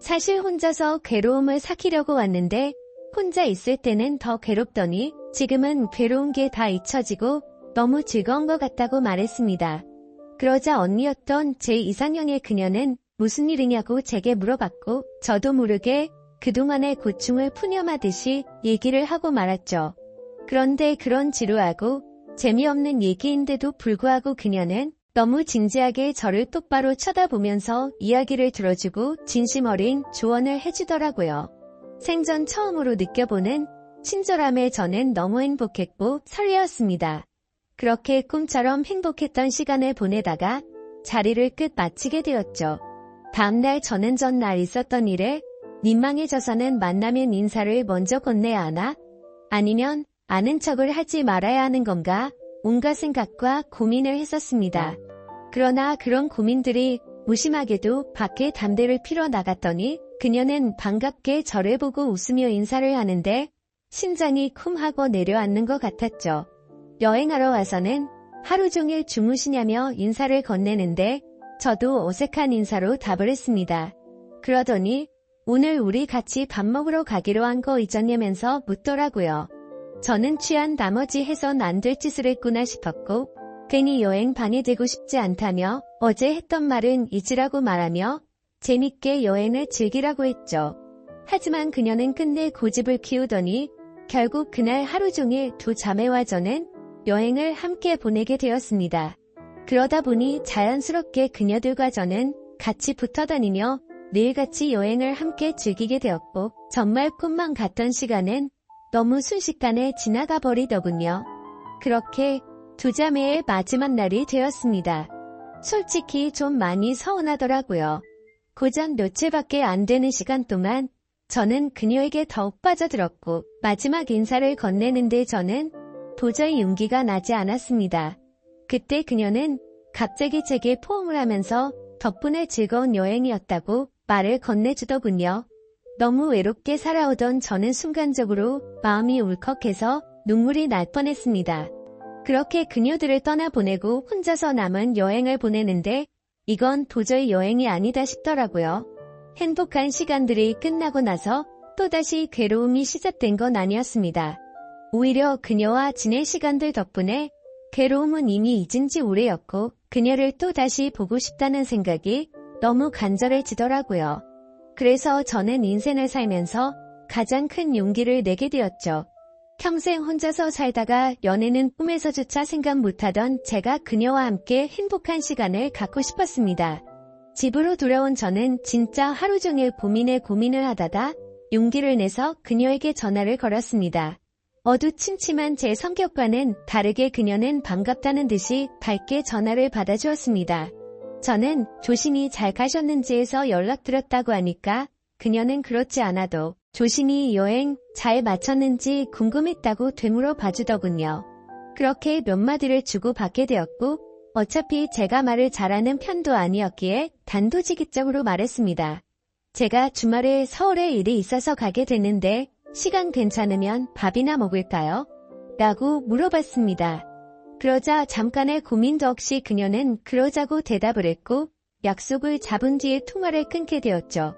사실 혼자서 괴로움을 삭히려고 왔는데 혼자 있을 때는 더 괴롭더니 지금은 괴로운 게 다 잊혀지고 너무 즐거운 것 같다고 말했습니다. 그러자 언니였던 제 이상형의 그녀는 무슨 일이냐고 제게 물어봤고 저도 모르게 그동안의 고충을 푸념하듯이 얘기를 하고 말았죠. 그런데 그런 지루하고 재미없는 얘기인데도 불구하고 그녀는 너무 진지하게 저를 똑바로 쳐다보면서 이야기를 들어주고 진심 어린 조언을 해주더라고요. 생전 처음으로 느껴보는 친절함에 저는 너무 행복했고 설레었습니다. 그렇게 꿈처럼 행복했던 시간을 보내다가 자리를 끝 마치게 되었죠. 다음날 저는 전날 있었던 일에 민망해져서는 만나면 인사를 먼저 건네야 하나? 아니면 아는 척을 하지 말아야 하는 건가? 온갖 생각과 고민을 했었습니다. 그러나 그런 고민들이 무심하게도 밖에 담배를 피러 나갔더니 그녀는 반갑게 저를 보고 웃으며 인사를 하는데 심장이 쿵 하고 내려앉는 것 같았죠. 여행하러 와서는 하루 종일 주무시냐며 인사를 건네는데 저도 어색한 인사로 답을 했습니다. 그러더니 오늘 우리 같이 밥 먹으러 가기로 한 거 잊었냐면서 묻더라고요. 저는 취한 나머지 해선 안 될 짓을 했구나 싶었고 괜히 여행 방해되고 싶지 않다며 어제 했던 말은 잊으라고 말하며 재밌게 여행을 즐기라고 했죠. 하지만 그녀는 끝내 고집을 키우더니 결국 그날 하루 종일 두 자매와 저는 여행을 함께 보내게 되었습니다. 그러다 보니 자연스럽게 그녀들과 저는 같이 붙어 다니며 매일같이 여행을 함께 즐기게 되었고 정말 꿈만 같던 시간은 너무 순식간에 지나가 버리더군요. 그렇게 두 자매의 마지막 날이 되었습니다. 솔직히 좀 많이 서운하더라고요. 고작 며칠밖에 안 되는 시간 동안 저는 그녀에게 더욱 빠져들었고 마지막 인사를 건네는데 저는 도저히 용기가 나지 않았습니다. 그때 그녀는 갑자기 제게 포옹을 하면서 덕분에 즐거운 여행이었다고 말을 건네주더군요. 너무 외롭게 살아오던 저는 순간적으로 마음이 울컥해서 눈물이 날 뻔했습니다. 그렇게 그녀들을 떠나보내고 혼자서 남은 여행을 보내는데 이건 도저히 여행이 아니다 싶더라고요. 행복한 시간들이 끝나고 나서 또다시 괴로움이 시작된 건 아니었습니다. 오히려 그녀와 지낸 시간들 덕분에 괴로움은 이미 잊은 지 오래였고 그녀를 또다시 보고 싶다는 생각이 너무 간절해지더라고요. 그래서 저는 인생을 살면서 가장 큰 용기를 내게 되었죠. 평생 혼자서 살다가 연애는 꿈에서조차 생각 못하던 제가 그녀와 함께 행복한 시간을 갖고 싶었습니다. 집으로 돌아온 저는 진짜 하루 종일 고민을 하다가 용기를 내서 그녀에게 전화를 걸었습니다. 어두침침한 제 성격과는 다르게 그녀는 반갑다는 듯이 밝게 전화를 받아주었습니다. 저는 조신이 잘 가셨는지 해서 연락드렸다고 하니까 그녀는 그렇지 않아도 조신이 여행 잘 마쳤는지 궁금했다고 되물어 봐주더군요. 그렇게 몇 마디를 주고받게 되었고 어차피 제가 말을 잘하는 편도 아니었기에 단도직입적으로 말했습니다. 제가 주말에 서울에 일이 있어서 가게 되는데 시간 괜찮으면 밥이나 먹을까요? 라고 물어봤습니다. 그러자 잠깐의 고민도 없이 그녀는 그러자고 대답을 했고 약속을 잡은 뒤에 통화를 끊게 되었죠.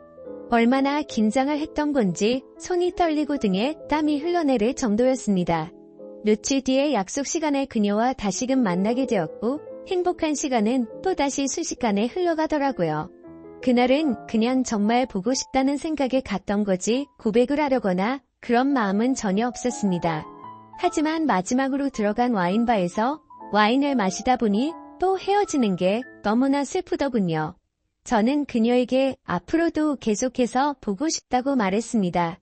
얼마나 긴장을 했던 건지 손이 떨리고 등에 땀이 흘러내릴 정도였습니다. 며칠 뒤에 약속 시간에 그녀와 다시금 만나게 되었고 행복한 시간은 또다시 순식간에 흘러가더라고요. 그날은 그냥 정말 보고 싶다는 생각에 갔던 거지 고백을 하려거나 그런 마음은 전혀 없었습니다. 하지만 마지막으로 들어간 와인바에서 와인을 마시다 보니 또 헤어지는 게 너무나 슬프더군요. 저는 그녀에게 앞으로도 계속해서 보고 싶다고 말했습니다.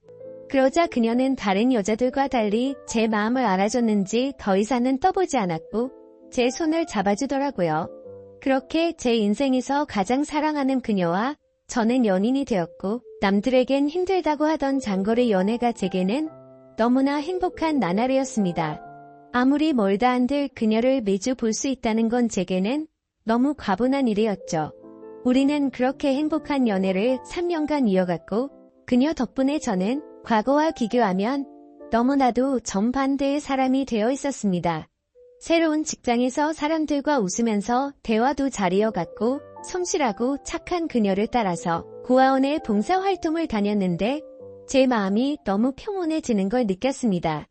그러자 그녀는 다른 여자들과 달리 제 마음을 알아줬는지 더 이상은 떠보지 않았고 제 손을 잡아주더라고요. 그렇게 제 인생에서 가장 사랑하는 그녀와 저는 연인이 되었고 남들에겐 힘들다고 하던 장거리 연애가 제게는 너무나 행복한 나날이었습니다. 아무리 멀다 한들 그녀를 매주 볼 수 있다는 건 제게는 너무 과분한 일이었죠. 우리는 그렇게 행복한 연애를 3년간 이어갔고 그녀 덕분에 저는 과거와 비교하면 너무나도 정반대의 사람이 되어 있었습니다. 새로운 직장에서 사람들과 웃으면서 대화도 잘 이어갔고 성실하고 착한 그녀를 따라서 고아원의 봉사활동을 다녔는데 제 마음이 너무 평온해지는 걸 느꼈습니다.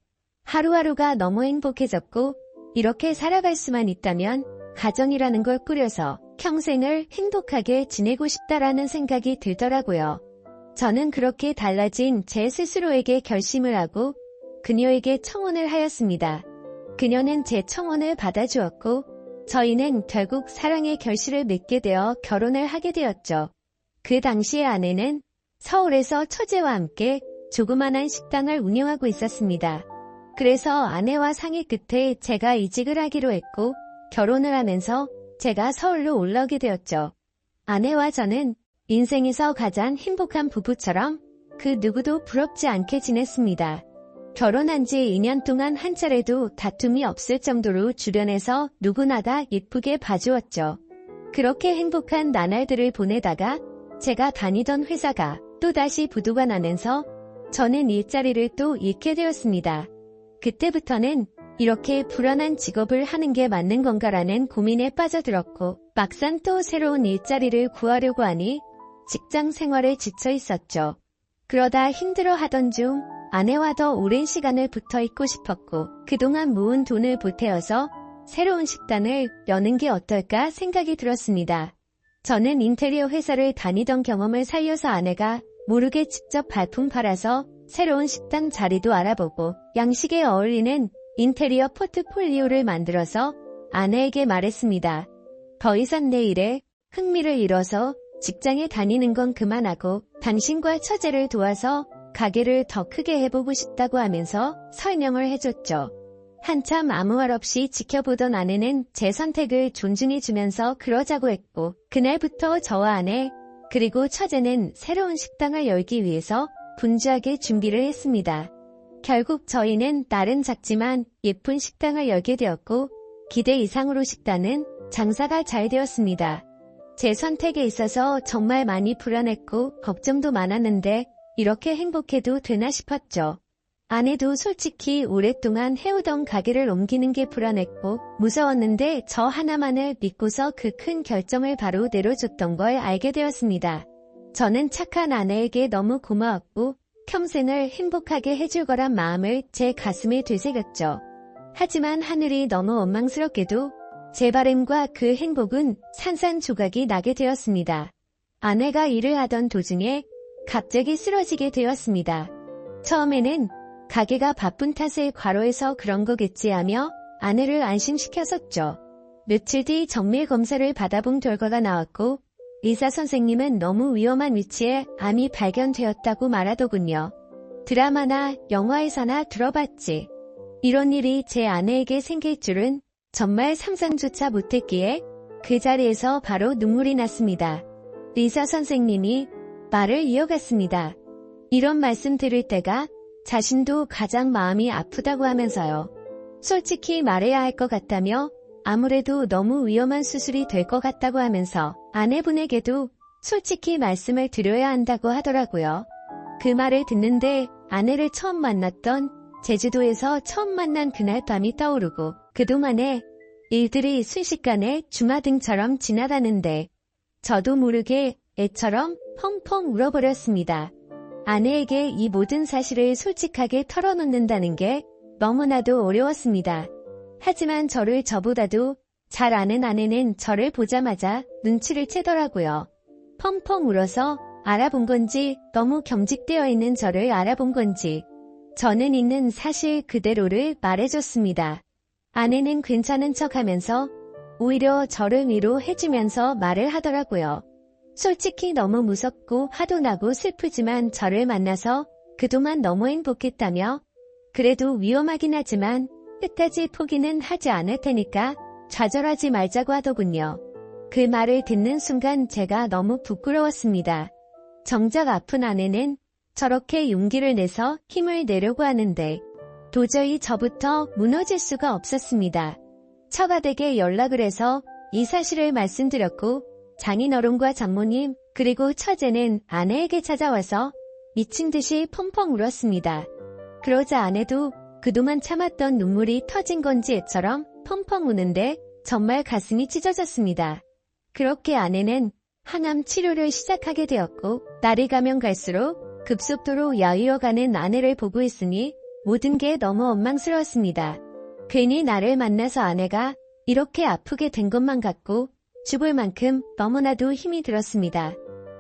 하루하루가 너무 행복해졌고 이렇게 살아갈 수만 있다면 가정이라는 걸 꾸려서 평생을 행복하게 지내고 싶다라는 생각이 들더라고요. 저는 그렇게 달라진 제 스스로에게 결심을 하고 그녀에게 청혼을 하였습니다. 그녀는 제 청혼을 받아주었고 저희는 결국 사랑의 결실을 맺게 되어 결혼을 하게 되었죠. 그 당시에 아내는 서울에서 처제와 함께 조그만한 식당을 운영하고 있었습니다. 그래서 아내와 상의 끝에 제가 이직을 하기로 했고 결혼을 하면서 제가 서울로 올라오게 되었죠. 아내와 저는 인생에서 가장 행복한 부부처럼 그 누구도 부럽지 않게 지냈습니다. 결혼한 지 2년 동안 한 차례도 다툼이 없을 정도로 주변에서 누구나 다 예쁘게 봐주었죠. 그렇게 행복한 나날들을 보내다가 제가 다니던 회사가 또다시 부도가 나면서 저는 일자리를 또 잃게 되었습니다. 그때부터는 이렇게 불안한 직업을 하는 게 맞는 건가라는 고민에 빠져들었고 막상 또 새로운 일자리를 구하려고 하니 직장 생활에 지쳐 있었죠. 그러다 힘들어하던 중 아내와 더 오랜 시간을 붙어 있고 싶었고 그동안 모은 돈을 보태어서 새로운 식당을 여는 게 어떨까 생각이 들었습니다. 저는 인테리어 회사를 다니던 경험을 살려서 아내가 모르게 직접 발품 팔아서 새로운 식당 자리도 알아보고 양식에 어울리는 인테리어 포트폴리오를 만들어서 아내에게 말했습니다. 더 이상 내 일에 흥미를 잃어서 직장에 다니는 건 그만하고 당신과 처제를 도와서 가게를 더 크게 해보고 싶다고 하면서 설명을 해줬죠. 한참 아무 말 없이 지켜보던 아내는 제 선택을 존중해주면서 그러자고 했고 그날부터 저와 아내 그리고 처제는 새로운 식당을 열기 위해서 분주하게 준비를 했습니다. 결국 저희는 날은 작지만 예쁜 식당을 열게 되었고 기대 이상으로 식당은 장사가 잘 되었습니다. 제 선택에 있어서 정말 많이 불안했고 걱정도 많았는데 이렇게 행복해도 되나 싶었죠. 아내도 솔직히 오랫동안 해오던 가게를 옮기는 게 불안했고 무서웠는데 저 하나만을 믿고서 그 큰 결정을 바로 내려줬던 걸 알게 되었습니다. 저는 착한 아내에게 너무 고마웠고 평생을 행복하게 해줄 거란 마음을 제 가슴에 되새겼죠. 하지만 하늘이 너무 원망스럽게도 제 바람과 그 행복은 산산조각이 나게 되었습니다. 아내가 일을 하던 도중에 갑자기 쓰러지게 되었습니다. 처음에는 가게가 바쁜 탓에 과로해서 그런 거겠지 하며 아내를 안심시켰었죠. 며칠 뒤 정밀 검사를 받아본 결과가 나왔고 의사 선생님은 너무 위험한 위치에 암이 발견되었다고 말하더군요. 드라마나 영화에서나 들어봤지. 이런 일이 제 아내에게 생길 줄은 정말 상상조차 못했기에 그 자리에서 바로 눈물이 났습니다. 의사 선생님이 말을 이어갔습니다. 이런 말씀 들을 때가 자신도 가장 마음이 아프다고 하면서요. 솔직히 말해야 할 것 같다며 아무래도 너무 위험한 수술이 될 것 같다고 하면서 아내분에게도 솔직히 말씀을 드려야 한다고 하더라고요. 그 말을 듣는데 아내를 처음 만났던 제주도에서 처음 만난 그날 밤이 떠오르고 그동안의 일들이 순식간에 주마등처럼 지나가는데 저도 모르게 애처럼 펑펑 울어버렸습니다. 아내에게 이 모든 사실을 솔직하게 털어놓는다는 게 너무나도 어려웠습니다. 하지만 저를 저보다도 잘 아는 아내는 저를 보자마자 눈치를 채더라고요. 펑펑 울어서 알아본 건지 너무 경직되어 있는 저를 알아본 건지 저는 있는 사실 그대로를 말해줬습니다. 아내는 괜찮은 척하면서 오히려 저를 위로해주면서 말을 하더라고요. 솔직히 너무 무섭고 화도 나고 슬프지만 저를 만나서 그동안 너무 행복했다며 그래도 위험하긴 하지만 끝까지 포기는 하지 않을 테니까 좌절하지 말자고 하더군요. 그 말을 듣는 순간 제가 너무 부끄러웠습니다. 정작 아픈 아내는 저렇게 용기를 내서 힘을 내려고 하는데 도저히 저부터 무너질 수가 없었습니다. 처가댁에 연락을 해서 이 사실을 말씀드렸고 장인어른과 장모님 그리고 처제는 아내에게 찾아와서 미친 듯이 펑펑 울었습니다. 그러자 아내도 그동안 참았던 눈물이 터진 건지 애처럼 펑펑 우는데 정말 가슴이 찢어졌습니다. 그렇게 아내는 항암 치료를 시작하게 되었고 날이 가면 갈수록 급속도로 야위어가는 아내를 보고 있으니 모든 게 너무 원망스러웠습니다. 괜히 나를 만나서 아내가 이렇게 아프게 된 것만 같고 죽을 만큼 너무나도 힘이 들었습니다.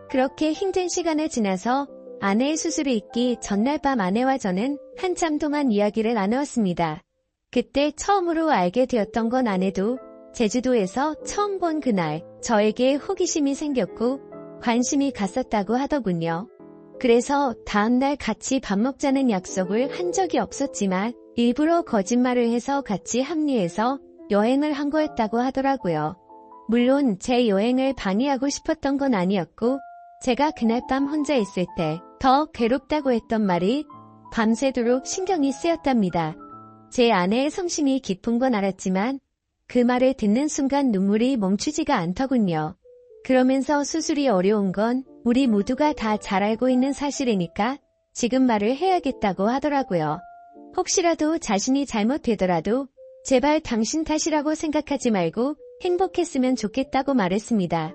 그렇게 힘든 시간을 지나서 아내의 수술이 있기 전날 밤 아내와 저는 한참 동안 이야기를 나누었습니다. 그때 처음으로 알게 되었던 건 아내도 제주도에서 처음 본 그날 저에게 호기심이 생겼고 관심이 갔었다고 하더군요. 그래서 다음날 같이 밥 먹자는 약속을 한 적이 없었지만 일부러 거짓말을 해서 같이 합류해서 여행을 한 거였다고 하더라고요. 물론 제 여행을 방해하고 싶었던 건 아니었고 제가 그날 밤 혼자 있을 때 더 괴롭다고 했던 말이 밤새도록 신경이 쓰였답니다. 제 아내의 성심이 깊은 건 알았지만 그 말을 듣는 순간 눈물이 멈추지가 않더군요. 그러면서 수술이 어려운 건 우리 모두가 다 잘 알고 있는 사실이니까 지금 말을 해야겠다고 하더라고요. 혹시라도 자신이 잘못되더라도 제발 당신 탓이라고 생각하지 말고 행복했으면 좋겠다고 말했습니다.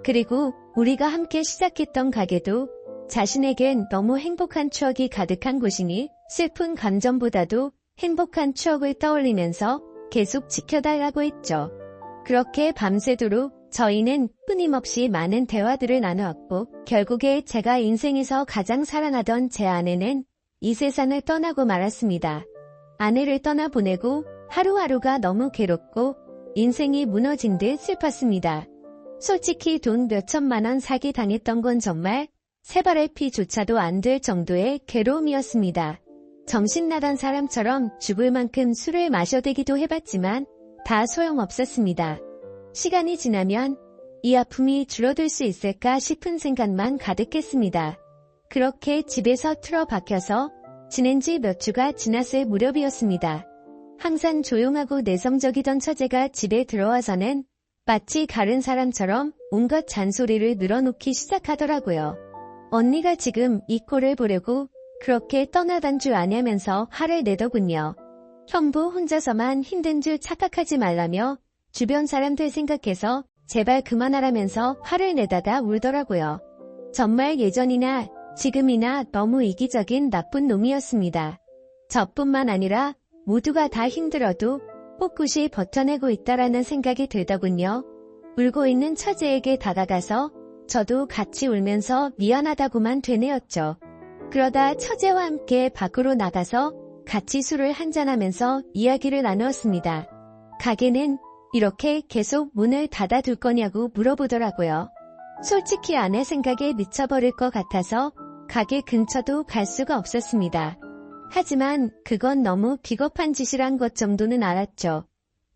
그리고 우리가 함께 시작했던 가게도 자신에겐 너무 행복한 추억이 가득한 곳이니 슬픈 감정보다도 행복한 추억을 떠올리면서 계속 지켜달라고 했죠. 그렇게 밤새도록 저희는 끊임없이 많은 대화들을 나누었고 결국에 제가 인생에서 가장 사랑하던 제 아내는 이 세상을 떠나고 말았습니다. 아내를 떠나보내고 하루하루가 너무 괴롭고 인생이 무너진 듯 슬펐습니다. 솔직히 돈 몇천만 원 사기 당했던 건 정말 세발의 피조차도 안 될 정도의 괴로움이었습니다. 정신나간 사람처럼 죽을 만큼 술을 마셔대기도 해봤지만 다 소용없었습니다. 시간이 지나면 이 아픔이 줄어들 수 있을까 싶은 생각만 가득했습니다. 그렇게 집에서 틀어박혀서 지낸 지 몇 주가 지났을 무렵이었습니다. 항상 조용하고 내성적이던 처제가 집에 들어와서는 마치 다른 사람처럼 온갖 잔소리를 늘어놓기 시작하더라고요. 언니가 지금 이 꼴을 보려고 그렇게 떠나간 줄 아냐면서 화를 내더군요. 형부 혼자서만 힘든 줄 착각하지 말라며 주변 사람들 생각해서 제발 그만하라면서 화를 내다가 울더라고요. 정말 예전이나 지금이나 너무 이기적인 나쁜 놈이었습니다. 저뿐만 아니라 모두가 다 힘들어도 꿋꿋이 버텨내고 있다라는 생각이 들더군요. 울고 있는 처제에게 다가가서 저도 같이 울면서 미안하다고만 되뇌었죠. 그러다 처제와 함께 밖으로 나가서 같이 술을 한잔하면서 이야기를 나누었습니다. 가게는 이렇게 계속 문을 닫아둘 거냐고 물어보더라고요. 솔직히 아내 생각에 미쳐버릴 것 같아서 가게 근처도 갈 수가 없었습니다. 하지만 그건 너무 비겁한 짓이란 것 정도는 알았죠.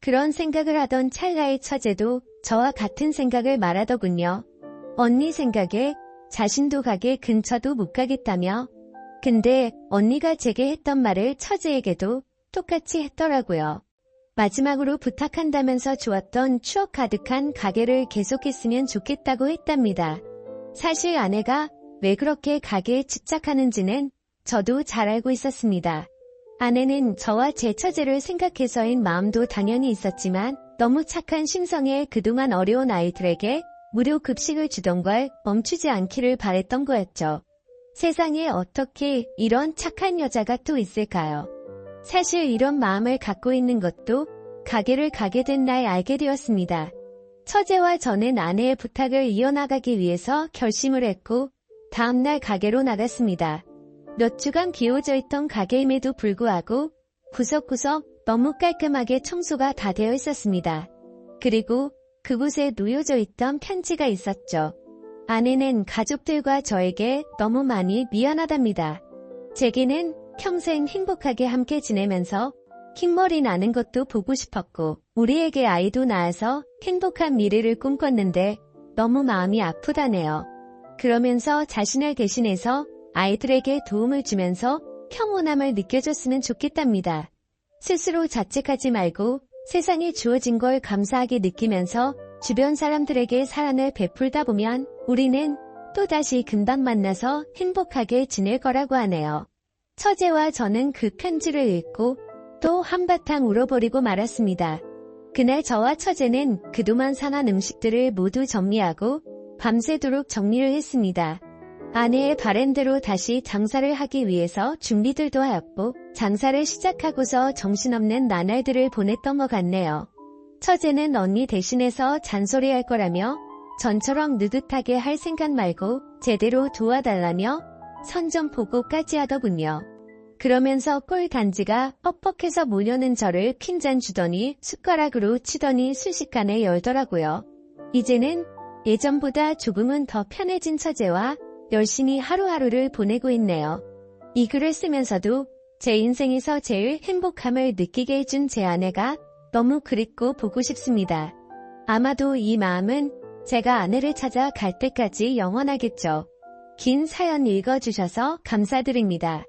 그런 생각을 하던 찰나의 처제도 저와 같은 생각을 말하더군요. 언니 생각에 자신도 가게 근처도 못 가겠다며. 근데 언니가 제게 했던 말을 처제에게도 똑같이 했더라고요. 마지막으로 부탁한다면서 주었던 추억 가득한 가게를 계속했으면 좋겠다고 했답니다. 사실 아내가 왜 그렇게 가게에 집착하는지는 저도 잘 알고 있었습니다. 아내는 저와 제 처제를 생각해서인 마음도 당연히 있었지만 너무 착한 심성에 그동안 어려운 아이들에게 무료 급식을 주던 걸 멈추지 않기를 바랬던 거였죠. 세상에 어떻게 이런 착한 여자가 또 있을까요? 사실 이런 마음을 갖고 있는 것도 가게를 가게 된 날 알게 되었습니다. 처제와 저는 아내의 부탁을 이어나가기 위해서 결심을 했고 다음날 가게로 나갔습니다. 몇 주간 비워져 있던 가게임에도 불구하고 구석구석 너무 깔끔하게 청소가 다 되어 있었습니다. 그리고 그곳에 놓여져 있던 편지가 있었죠. 아내는 가족들과 저에게 너무 많이 미안하답니다. 제게는 평생 행복하게 함께 지내면서 흰머리 나는 것도 보고 싶었고 우리에게 아이도 낳아서 행복한 미래를 꿈꿨는데 너무 마음이 아프다네요. 그러면서 자신을 대신해서 아이들에게 도움을 주면서 평온함을 느껴줬으면 좋겠답니다. 스스로 자책하지 말고 세상에 주어진 걸 감사하게 느끼면서 주변 사람들에게 사랑을 베풀다 보면 우리는 또다시 금방 만나서 행복하게 지낼 거라고 하네요. 처제와 저는 그 편지를 읽고 또 한바탕 울어버리고 말았습니다. 그날 저와 처제는 그동안 상한 음식들을 모두 정리하고 밤새도록 정리를 했습니다. 아내의 바램대로 다시 장사를 하기 위해서 준비들도 하였고 장사를 시작하고서 정신없는 나날들을 보냈던 것 같네요. 처제는 언니 대신해서 잔소리할 거라며 전처럼 느긋하게 할 생각 말고 제대로 도와달라며 선전포고까지 하더군요. 그러면서 꼴 단지가 뻑뻑해서 모여는 저를 핀잔 주더니 숟가락으로 치더니 순식간에 열더라고요. 이제는 예전보다 조금은 더 편해진 처제와 열심히 하루하루를 보내고 있네요. 이 글을 쓰면서도 제 인생에서 제일 행복함을 느끼게 해준 제 아내가 너무 그립고 보고 싶습니다. 아마도 이 마음은 제가 아내를 찾아 갈 때까지 영원하겠죠. 긴 사연 읽어주셔서 감사드립니다.